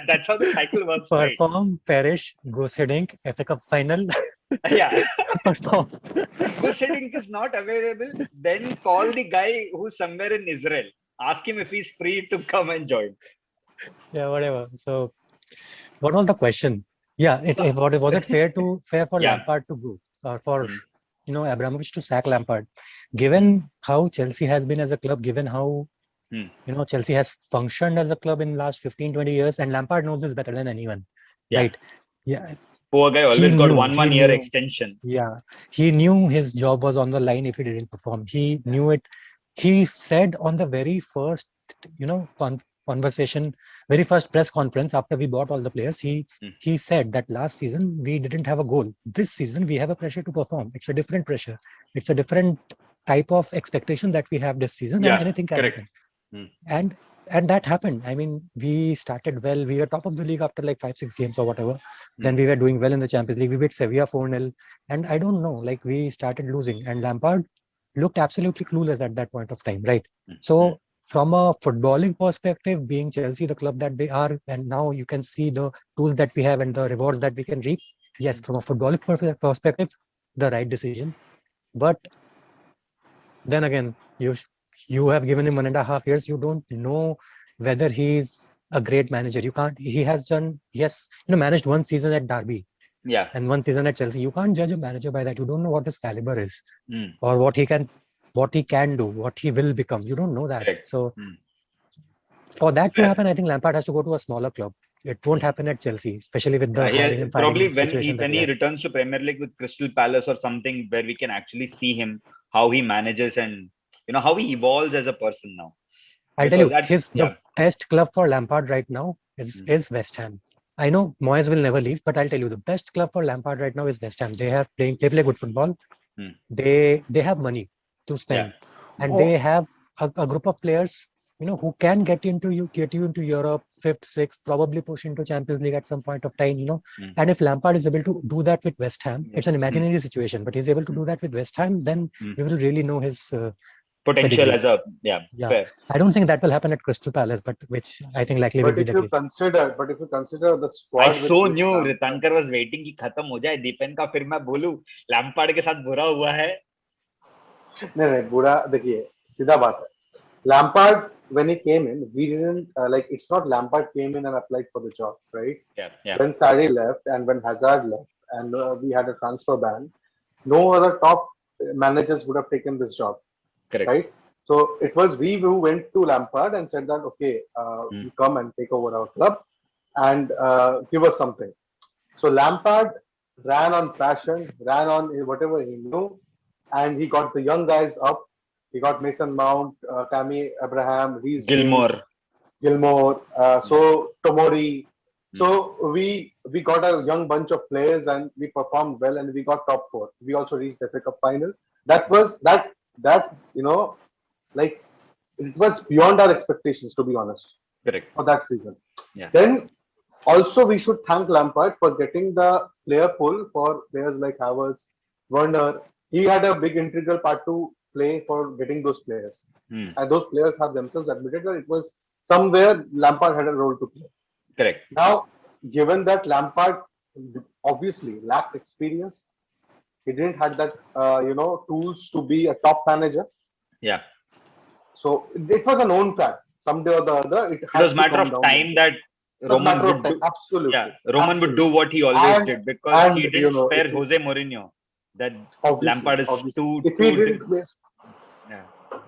that's how the cycle works, right? Perform, perish, goose heading, FA Cup final, Yeah. perform. Goose heading is not available, then call the guy who's somewhere in Israel. Ask him if he's free to come and join. Yeah, whatever. So, what was the question? Yeah, was it fair for Yeah. Lampard to go, or for Abramovich to sack Lampard? Given how Chelsea has been as a club, given how Chelsea has functioned as a club in the last 15-20 years, and Lampard knows this better than anyone, right? Yeah. Poor guy always got one year extension. Yeah, he knew his job was on the line if he didn't perform. He knew it. He said on the very first, conversation, very first press conference after we bought all the players, he said that last season we didn't have a goal. This season we have a pressure to perform. It's a different pressure. It's a different type of expectation that we have this season, and anything can happen. And that happened. I mean, we started well. We were top of the league after like 5-6 games or whatever. Then we were doing well in the Champions League. We beat Sevilla 4-0. And I don't know, like we started losing. And Lampard looked absolutely clueless at that point of time, right? So from a footballing perspective, being Chelsea, the club that they are, and now you can see the tools that we have and the rewards that we can reap. Yes, from a footballing perspective, the right decision. But then again, you have given him 1.5 years. You don't know whether he's a great manager. He has managed one season at Derby. Yeah. And one season at Chelsea. You can't judge a manager by that. You don't know what his caliber is or what he can do, what he will become. You don't know that. Correct. So for that to happen, I think Lampard has to go to a smaller club. It won't happen at Chelsea, especially with the hiring and firing probably situation. when he returns to Premier League with Crystal Palace or something where we can actually see him, how he manages and how he evolves as a person now. I'll tell you, the best club for Lampard right now is West Ham. I know Moyes will never leave, but I'll tell you, the best club for Lampard right now is West Ham. They play good football. They have money to spend, and they have a group of players, who can get you into Europe, 5th, 6th, probably push into Champions League at some point of time, And if Lampard is able to do that with West Ham, it's an imaginary situation, but he's able to do that with West Ham, then we will really know his potential pedigree. as fair. I don't think that will happen at Crystal Palace, but which I think likely will be the case. But if you consider the squad, I so knew Ritankar was waiting कि खत्म हो जाए दीपेन का फिर मैं बोलूं Lampard के साथ बुरा हुआ है. नहीं बुरा देखिए सीधा बात है. Lampard, when he came in, we didn't it's not Lampard came in and applied for the job, right? Yeah. When Sarri left and when Hazard left and we had a transfer ban, no other top managers would have taken this job. Correct. Right? So it was we who went to Lampard and said that, okay, you come and take over our club and give us something. So Lampard ran on passion, ran on whatever he knew, and he got the young guys up. He got Mason Mount, Tammy Abraham, Reece Gilmore. So Tomori. So we got a young bunch of players and we performed well and we got top four. We also reached the FA Cup final. That was that like it was beyond our expectations, to be honest, Correct. for that season. Yeah. Then also we should thank Lampard for getting the player pool for players like Havertz, Werner. He had a big integral part to play for getting those players, and those players have themselves admitted that it was somewhere Lampard had a role to play. Correct. Now, given that Lampard obviously lacked experience, he didn't have that tools to be a top manager. Yeah. So it was a known fact. Someday or the other, it was a matter of time that Roman would do. Absolutely. Yeah, Roman would do what he always did because he didn't spare Jose Mourinho. That Lampard is too. If he didn't waste. Yeah.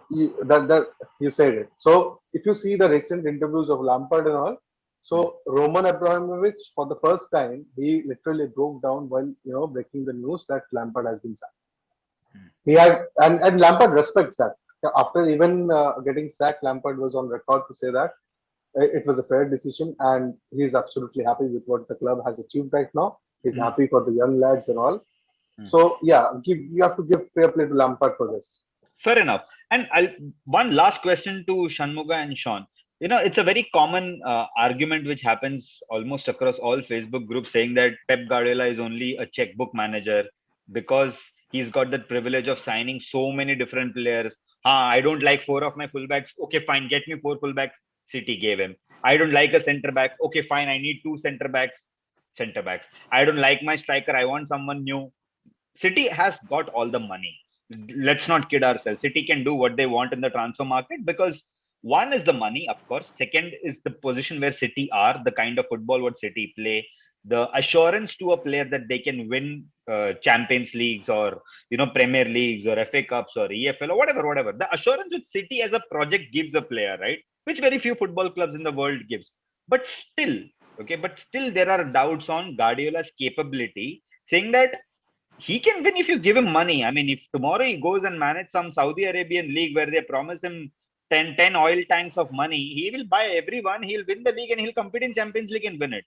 You said it. So if you see the recent interviews of Lampard and all, so Roman Abramovich, for the first time, he literally broke down while breaking the news that Lampard has been sacked. He had and Lampard respects that. After even getting sacked, Lampard was on record to say that it was a fair decision, and he's absolutely happy with what the club has achieved right now. He's happy for the young lads and all. So yeah, you have to give fair play to Lampard for this. Fair enough. And one last question to Shanmuga and Sean. It's a very common argument which happens almost across all Facebook groups, saying that Pep Guardiola is only a checkbook manager because he's got the privilege of signing so many different players. I don't like 4 of my fullbacks. Okay, fine. Get me 4 fullbacks. City gave him. I don't like a centre back. Okay, fine. I need 2 centre backs. I don't like my striker. I want someone new. City has got all the money. Let's not kid ourselves. City can do what they want in the transfer market because one is the money, of course. Second is the position where City are, the kind of football what City play, the assurance to a player that they can win Champions Leagues or Premier Leagues or FA Cups or EFL or whatever. The assurance which City as a project gives a player, right? Which very few football clubs in the world gives. But still there are doubts on Guardiola's capability, saying that he can win if you give him money. I mean, if tomorrow he goes and manages some Saudi Arabian league where they promise him 10 oil tanks of money, he will buy everyone, he'll win the league and he'll compete in Champions League and win it.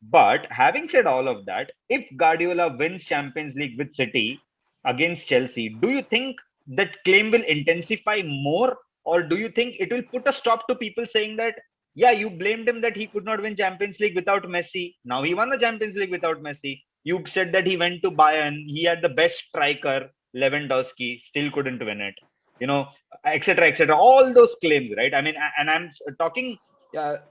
But having said all of that, if Guardiola wins Champions League with City against Chelsea, do you think that claim will intensify more, or do you think it will put a stop to people saying that, yeah, you blamed him that he could not win Champions League without Messi. Now he won the Champions League without Messi. You said that he went to Bayern, he had the best striker, Lewandowski, still couldn't win it, etc. All those claims, right? I mean, and I'm talking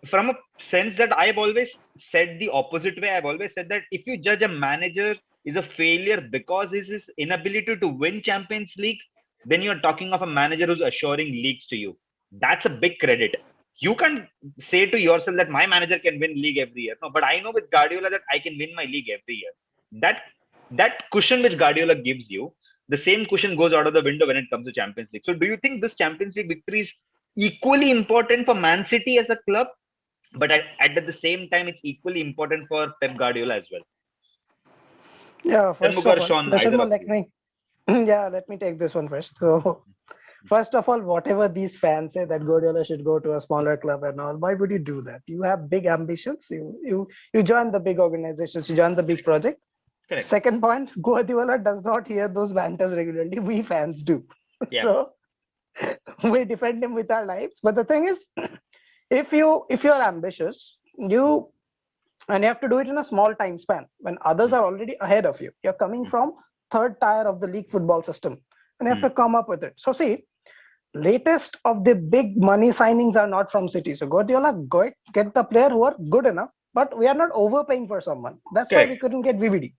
from a sense that I've always said the opposite way. I've always said that if you judge a manager is a failure because of his inability to win Champions League, then you're talking of a manager who's assuring leagues to you. That's a big credit. You can't say to yourself that my manager can win league every year. No, but I know with Guardiola that I can win my league every year. That cushion which Guardiola gives you, the same cushion goes out of the window when it comes to Champions League. So do you think this Champions League victory is equally important for Man City as a club, but at the same time it's equally important for Pep Guardiola as well? Yeah, first of all, let me take this one first. So first of all, whatever these fans say that Guardiola should go to a smaller club and all, why would you do that? You have big ambitions. You join the big organizations, you join the big project. Correct. Second point, Guardiola does not hear those banters regularly. We fans do. Yeah. So we defend him with our lives. But the thing is, if you're ambitious, you have to do it in a small time span when others are already ahead of you. You're coming from third tier of the league football system and you have to come up with it. So see, latest of the big money signings are not from City. So Guardiola get the player who are good enough, but we are not overpaying for someone. That's why we couldn't get VVD.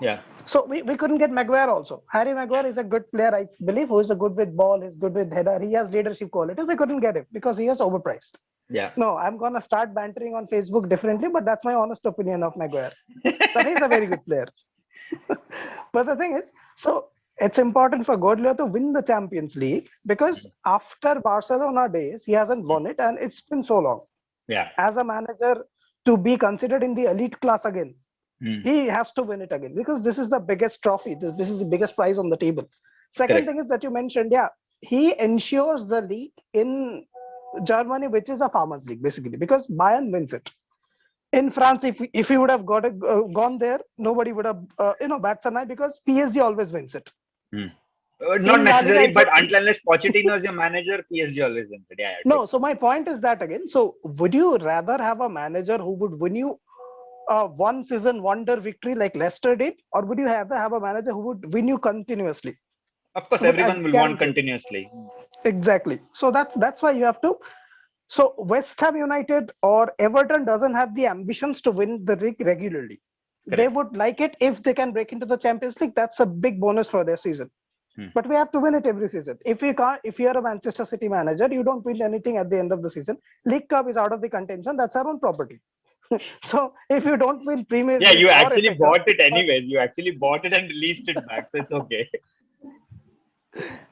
Yeah. So we couldn't get Maguire also. Harry Maguire is a good player, I believe, who is a good with ball, he's good with header, he has leadership qualities. We couldn't get him because he is overpriced. Yeah. No, I'm gonna start bantering on Facebook differently, but that's my honest opinion of Maguire. That is a very good player. But the thing is, so it's important for Guardiola to win the Champions League because after Barcelona days, he hasn't won it and it's been so long. Yeah. As a manager, to be considered in the elite class again, he has to win it again because this is the biggest trophy. This is the biggest prize on the table. Second thing is that you mentioned, he ensures the league in Germany, which is a farmers league basically, because Bayern wins it. in France, if he would have gone there, nobody would have bats an eye because PSG always wins it. Not necessarily, but until unless Pochettino is your manager, PSG always wins it. Yeah, no, so my point is that again. So would you rather have a manager who would win you one season wonder victory like Leicester did, or would you rather have a manager who would win you continuously? Of course, everyone will want continuously. Exactly. So that's why you have to. So West Ham United or Everton doesn't have the ambitions to win the league regularly. Correct. They would like it if they can break into the Champions League. That's a big bonus for their season. But we have to win it every season. If you're a Manchester City manager, you don't win anything at the end of the season. League Cup is out of the contention. That's our own property. So if you don't win Premier League, you actually bought it anyways. You actually bought it and released it back, so it's okay.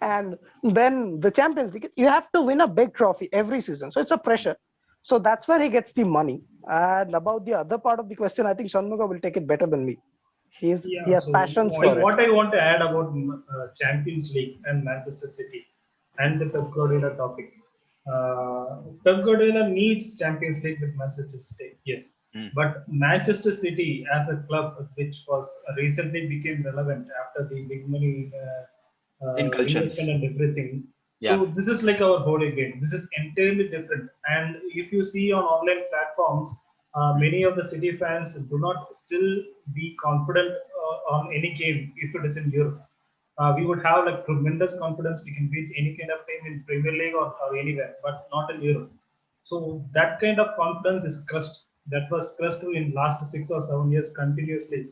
And then the Champions League, you have to win a big trophy every season. So it's a pressure. So that's where he gets the money. And about the other part of the question, I think Shanmuga will take it better than me. He has passions for it. What I want to add about Champions League and Manchester City and the Pep Guardiola topic. Pep Guardiola needs Champions League with Manchester City, yes. But Manchester City as a club, which was recently became relevant after the big money investment and everything. Yeah. So this is like our holy game. This is entirely different. And if you see on online platforms, many of the City fans do not still be confident on any game if it is in Europe. We would have like tremendous confidence. We can beat any kind of team in Premier League or anywhere, but not in Europe. So that kind of confidence is crushed. That was crushed in last 6 or 7 years continuously.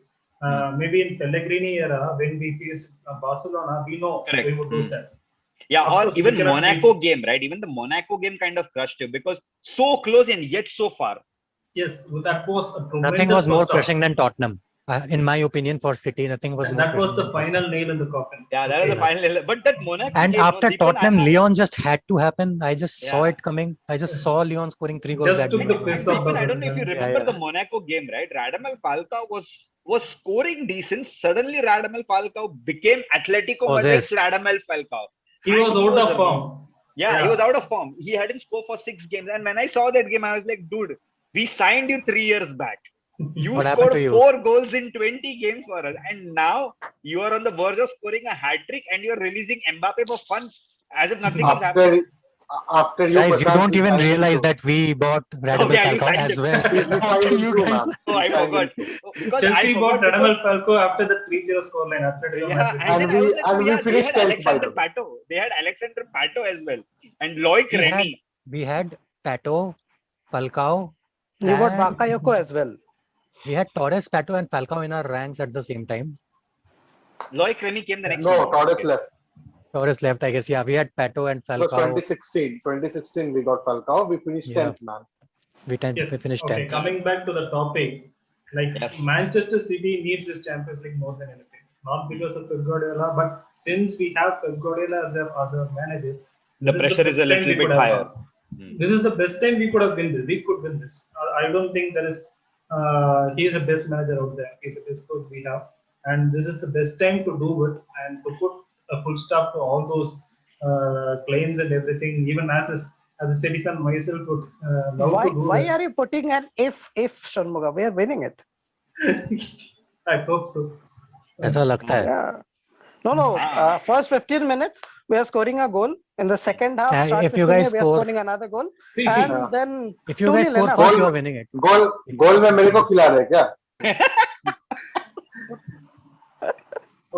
Maybe in Pellegrini era, when we faced Barcelona, we know we would do that. Yeah, or even Monaco game, right? Even the Monaco game kind of crushed you because so close and yet so far. Yes, that was a tremendous. Nothing was more pressing than Tottenham. In my opinion, for City, nothing was more. That was the final nail in the coffin. Yeah, that was the final nail. But that Monaco. And after Tottenham, Lyon just had to happen. I just saw it coming. I just saw Lyon scoring 3 goals. Just took the piss off. I don't know if you remember the Monaco game, right? Radamel Falcao was scoring decent. Suddenly, Radamel Falcao became Atletico Madrid's Radamel Falcao. He was out of form. Yeah, he was out of form. He hadn't scored for 6 games. And when I saw that game, I was like, dude, we signed you 3 years back. You scored 4 goals in 20 games for us. And now you are on the verge of scoring a hat-trick and you're releasing Mbappe for fun as if nothing has happened. Guys, you don't even realize that we bought Radamel Falcao as well. I forgot. Chelsea bought Radamel Falcao after the 3-0 scoreline. And we finished 10th by the way. They had Alexander Pato as well. And Loic Remy. We had Pato, Falcao. We got Bakayoko as well. We had Torres, Pato and Falcao in our ranks at the same time. Loic Remy came the next No, Torres left. Torres left, I guess. Yeah, we had Pato and Falcao. It was 2016. 2016 we got Falcao. We finished 10th, man. We finished 10th. Okay, coming back to the topic, Manchester City needs this Champions League more than anything. Not because of Pep Guardiola, but since we have Pep Guardiola as our manager, the pressure is a little bit higher. This is the best time we could have win this. We could win this. I don't think there is. He is the best manager out there. He's the best coach we have, and this is the best time to do it and to put a full stop to all those claims and everything. Even as a City fan myself, would why are you putting an if Shanmuga? We are winning it. I hope so. ऐसा लगता है. Yeah. No. First 15 minutes, we are scoring a goal. In the second half, if you guys we are scoring another goal. And then if you guys score first, you are winning it. Goal में मेरे को खिला रहे क्या?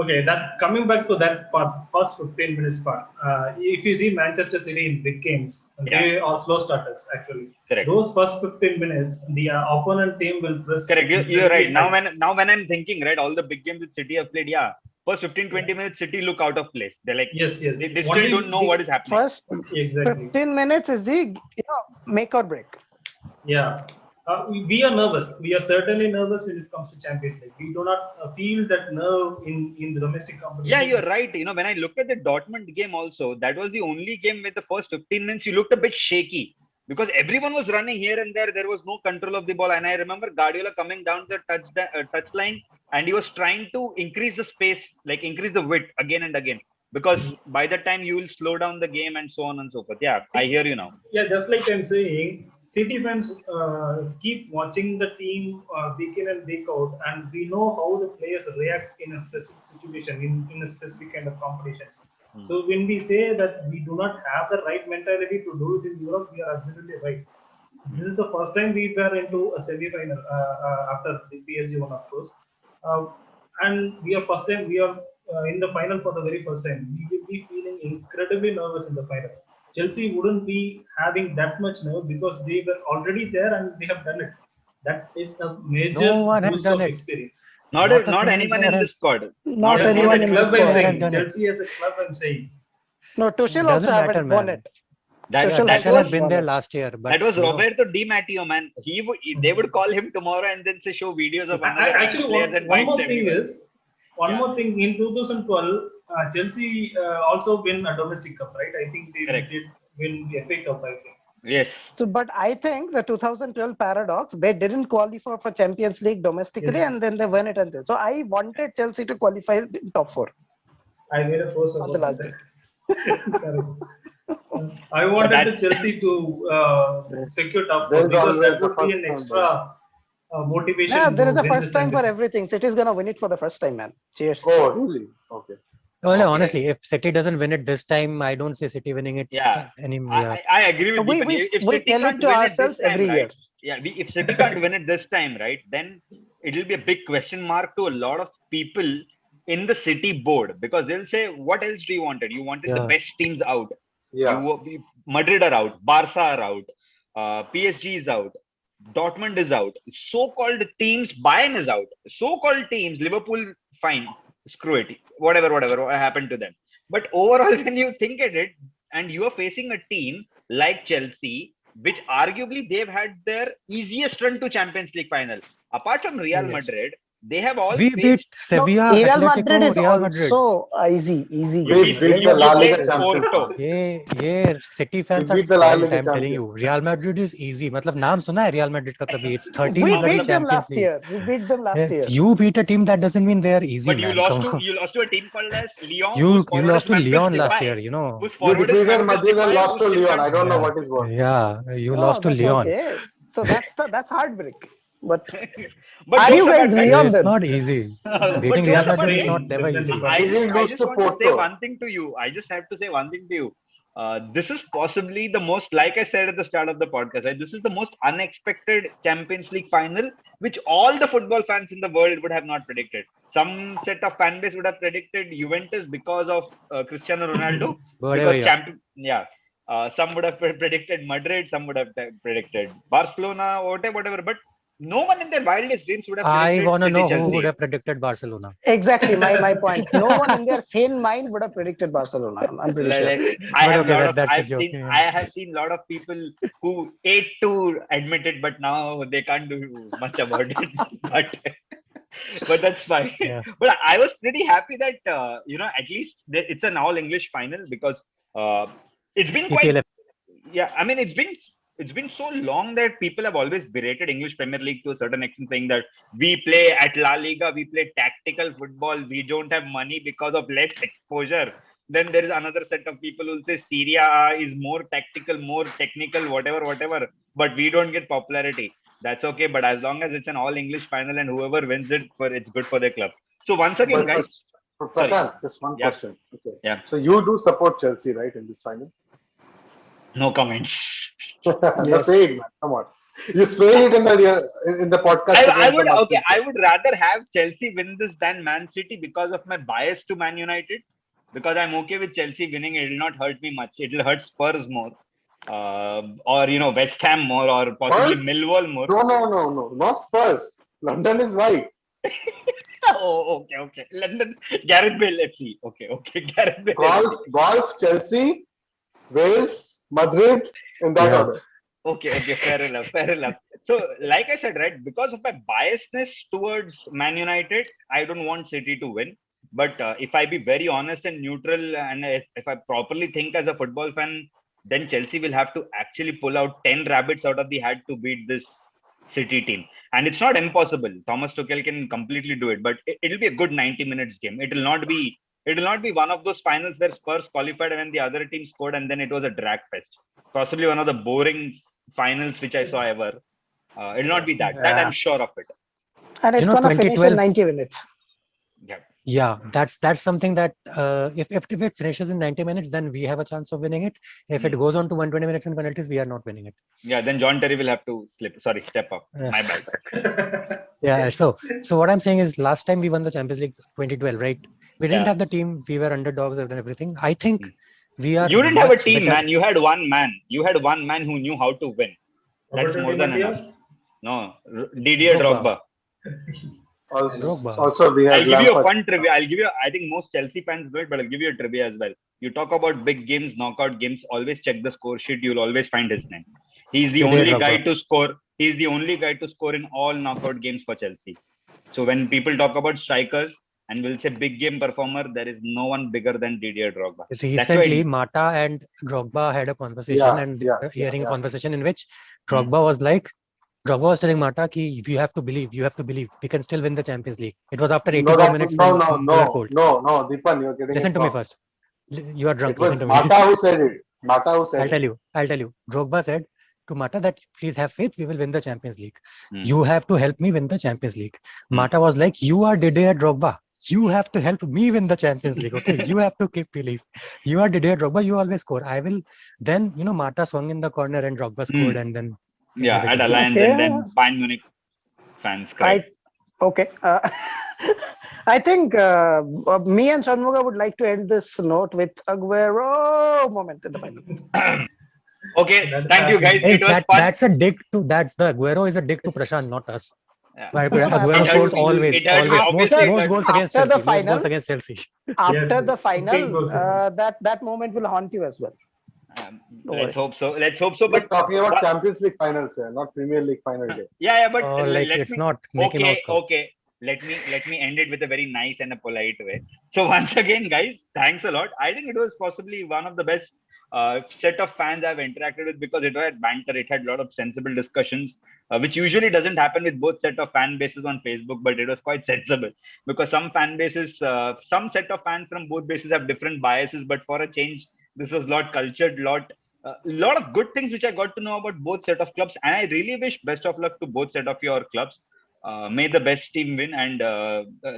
Okay, that coming back to that part, first 15 minutes part. If you see Manchester City in big games, they are slow starters actually. Correct. Those first 15 minutes, the opponent team will press. Correct. You're right. Now when I'm thinking, right, all the big games that City have played, first 15-20 minutes, City look out of place. They're like, yes. They still don't know what is happening. First 15 minutes is the make or break. Yeah. We are nervous. We are certainly nervous when it comes to Champions League. We do not feel that nerve in the domestic competition. Yeah, you're right. When I looked at the Dortmund game also, that was the only game with the first 15 minutes you looked a bit shaky because everyone was running here and there. There was no control of the ball. And I remember Guardiola coming down the touchline and he was trying to increase the space, like increase the width again and again. Because by the time you will slow down the game and so on and so forth. Yeah, I hear you now. Yeah, just like I'm saying, City fans keep watching the team week in and week out, and we know how the players react in a specific situation, in a specific kind of competitions. So when we say that we do not have the right mentality to do it in Europe, we are absolutely right. This is the first time we were into a semi-final after the PSG one, of course, and we are first time we are in the final for the very first time. We will be feeling incredibly nervous in the final. Chelsea wouldn't be having that much nerve because they were already there and they have done it. That is a major No one has boost done of it. experience. Not Not a not single anyone player in this has. squad. Not Chelsea as anyone a in club, this I'm player squad. has saying. done it. Chelsea as a club, I'm saying. No, Tuchel also Doesn't matter, haven't won man. it. That Yeah, Tuchel that Tuchel was has been won there it. last year, but that was you know, Roberto Di Matteo, man. They would call him tomorrow and then say show videos of another team Actually, players and one fights more thing everywhere. is, one Yeah. more thing in 2012, Chelsea also win a domestic cup, right? I think they Correct. did win the FA Cup, I think. Yes. So, but I think the 2012 paradox, they didn't qualify for Champions League domestically, Yes. and then they won it. And then, so I wanted Chelsea to qualify in top four I made a post on the about last that. day. Correct. I wanted to Chelsea to secure top four There's because always that the would be first an time, extra motivation Yeah, to there is a win the first time for championship. everything. City is gonna win it for the first time, man. Cheers. Oh, really? Okay. well, Okay. honestly, if City doesn't win it this time, I don't see City winning it Yeah. anymore. I agree with We Deepan. we If we City tell can't it to win it ourselves this time, every year. right? Yeah, if City can't win it this time, right, then it'll be a big question mark to a lot of people in the City board because they'll say, "What else do you wanted? You wanted the Yeah. best teams out. Yeah. Madrid are out, Barca are out, PSG is out, Dortmund is out. So-called teams, Bayern is out. So-called teams, Liverpool, fine, screw it, whatever what happened to them. But overall, when you think at it, and you are facing a team like Chelsea, which arguably they've had their easiest run to Champions League final. Apart from Real Yes. Madrid, they have all We beat faced. Sevilla, Real Madrid Atletico, is Real Madrid. also easy You We beat, beat you, the you La played Liga champions. Porto. ये City fans We are beat the La spoiled. Liga I'm telling you, champions. Real Madrid is easy. मतलब नाम सुना है Real Madrid का कभी? It's 13 We bloody beat them Champions last Leagues. year. We beat them last year. You beat a team that doesn't mean they are easy, But you man. lost Come to on. a team called as Lyon, You whose forward lost is to Memphis Lyon last Depay. year, you know. Whose You forward is defeated Memphis Madrid and Depay, lost who to still Lyon. can't I don't know Yeah, what is worse. yeah, you Oh, lost to that's Lyon. okay. So that's heartbreak. But But are jokes you guys apart, right? Leon It's then? not easy. But Beating Real jokes That's apart, Madrid is see, not never different easy. department. We I lose just to want to say Porto. one thing to you. I just have to say one thing to you. This is possibly the most, like I said at the start of the podcast, right? This is the most unexpected Champions League final, which all the football fans in the world would have not predicted. Some set of fan base would have predicted Juventus because of Cristiano Ronaldo, Whatever, because yeah. some would have predicted Madrid, some would have predicted Barcelona, whatever. But no one in their wildest dreams would have I predicted want to City know who Chelsea. would have predicted Barcelona. Exactly my point. No one in their sane mind would have predicted Barcelona. I'm pretty sure. I have seen a lot of people who hate to admit it, but now they can't do much about it. But that's fine. Yeah. But I was pretty happy that at least it's an all English final because it's been quite. EPLF. Yeah, I mean it's been so long that people have always berated English Premier League to a certain extent, saying that we play at La Liga, we play tactical football, we don't have money because of less exposure. Then there is another set of people who say Serie A is more tactical, more technical, whatever, but we don't get popularity. That's okay, but as long as it's an all English final and whoever wins it, it's good for their club. So once again, guys. Prashant, just one question. Okay. Yeah. So you do support Chelsea, right, in this final? No comments. Just say it, man. Come on. You say it in the podcast. I would rather have Chelsea win this than Man City because of my bias to Man United. Because I'm okay with Chelsea winning, it will not hurt me much. It will hurt Spurs more, or West Ham more, or possibly Spurs? Millwall more. No, not Spurs. London is white. Oh, okay. London, Gareth Bale. Let's see. Okay, Gareth Bale. Golf, Chelsea, Wales, Madrid, in that order. Okay, fair enough. So, like I said, right, because of my biasness towards Man United, I don't want City to win. But if I be very honest and neutral, and if I properly think as a football fan, then Chelsea will have to actually pull out 10 rabbits out of the hat to beat this City team. And it's not impossible. Thomas Tuchel can completely do it, but it'll be a good 90 minutes game. It will not be one of those finals where Spurs qualified when the other team scored and then it was a drag fest. Possibly one of the boring finals which I saw ever. It'll not be that. That I'm sure of it. And it's gonna finish in 90 minutes. Yeah, that's something that if it finishes in 90 minutes, then we have a chance of winning it. If it goes on to 120 minutes in penalties, we are not winning it. Yeah, then John Terry will have to step up. My bad. Yeah, so what I'm saying is, last time we won the Champions League 2012, right? We didn't have the team. We were underdogs and everything. I think we are. You didn't have a team, man. You had one man. You had one man who knew how to win. That's more than enough. No, Didier Drogba. Also, we I'll give you a fun trivia. I think most Chelsea fans do it, but I'll give you a trivia as well. You talk about big games, knockout games, always check the score sheet. You'll always find his name. He's the only guy to score. He's the only guy to score in all knockout games for Chelsea. So when people talk about strikers and will say big game performer, there is no one bigger than Didier Drogba. Recently, Mata and Drogba had a conversation, hearing a conversation in which Drogba was like, Drogba was telling Mata ki you have to believe, we can still win the Champions League. It was after 84 minutes. No, Deepan, you're getting Listen to me first. You are drunk. It was Mata who said it. I'll tell you. Drogba said to Mata that please have faith, we will win the Champions League. You have to help me win the Champions League. Mata was like, you are Didier Drogba. You have to help me win the Champions League. Okay, you have to keep belief. You are Didier Drogba. You always score. I will. Then Mata swung in the corner and Drogba scored, and then. Yeah, at Alliance, and then Bayern Munich fans cried. I think me and Shanmuga would like to end this note with Aguero moment in the final. Okay, thank you guys. It was fun. That's a dig to. That's the Aguero is a dig to Prashant, not us. Yeah. Aguero scores always. Most goals against Chelsea. After the final, that moment will haunt you as well. Let's hope so. But we're talking about Champions League finals, not Premier League final day. But it's not Mickey Mouse Cup. Okay. Let me end it with a very nice and a polite way. So once again, guys, thanks a lot. I think it was possibly one of the best set of fans I've interacted with, because it had banter, it had a lot of sensible discussions, which usually doesn't happen with both set of fan bases on Facebook, but it was quite sensible, because some fan bases, some set of fans from both bases have different biases, but for a change, this was a lot cultured, lot of good things which I got to know about both set of clubs, and I really wish best of luck to both set of your clubs. May the best team win, and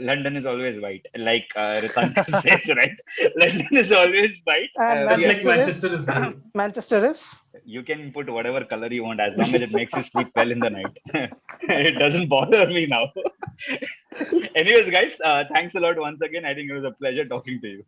London is always white, like Ritan says, right? London is always white. Just like Manchester is blue. Manchester is? You can put whatever color you want, as long as it makes you sleep well in the night. It doesn't bother me now. Anyways, guys, thanks a lot once again. I think it was a pleasure talking to you.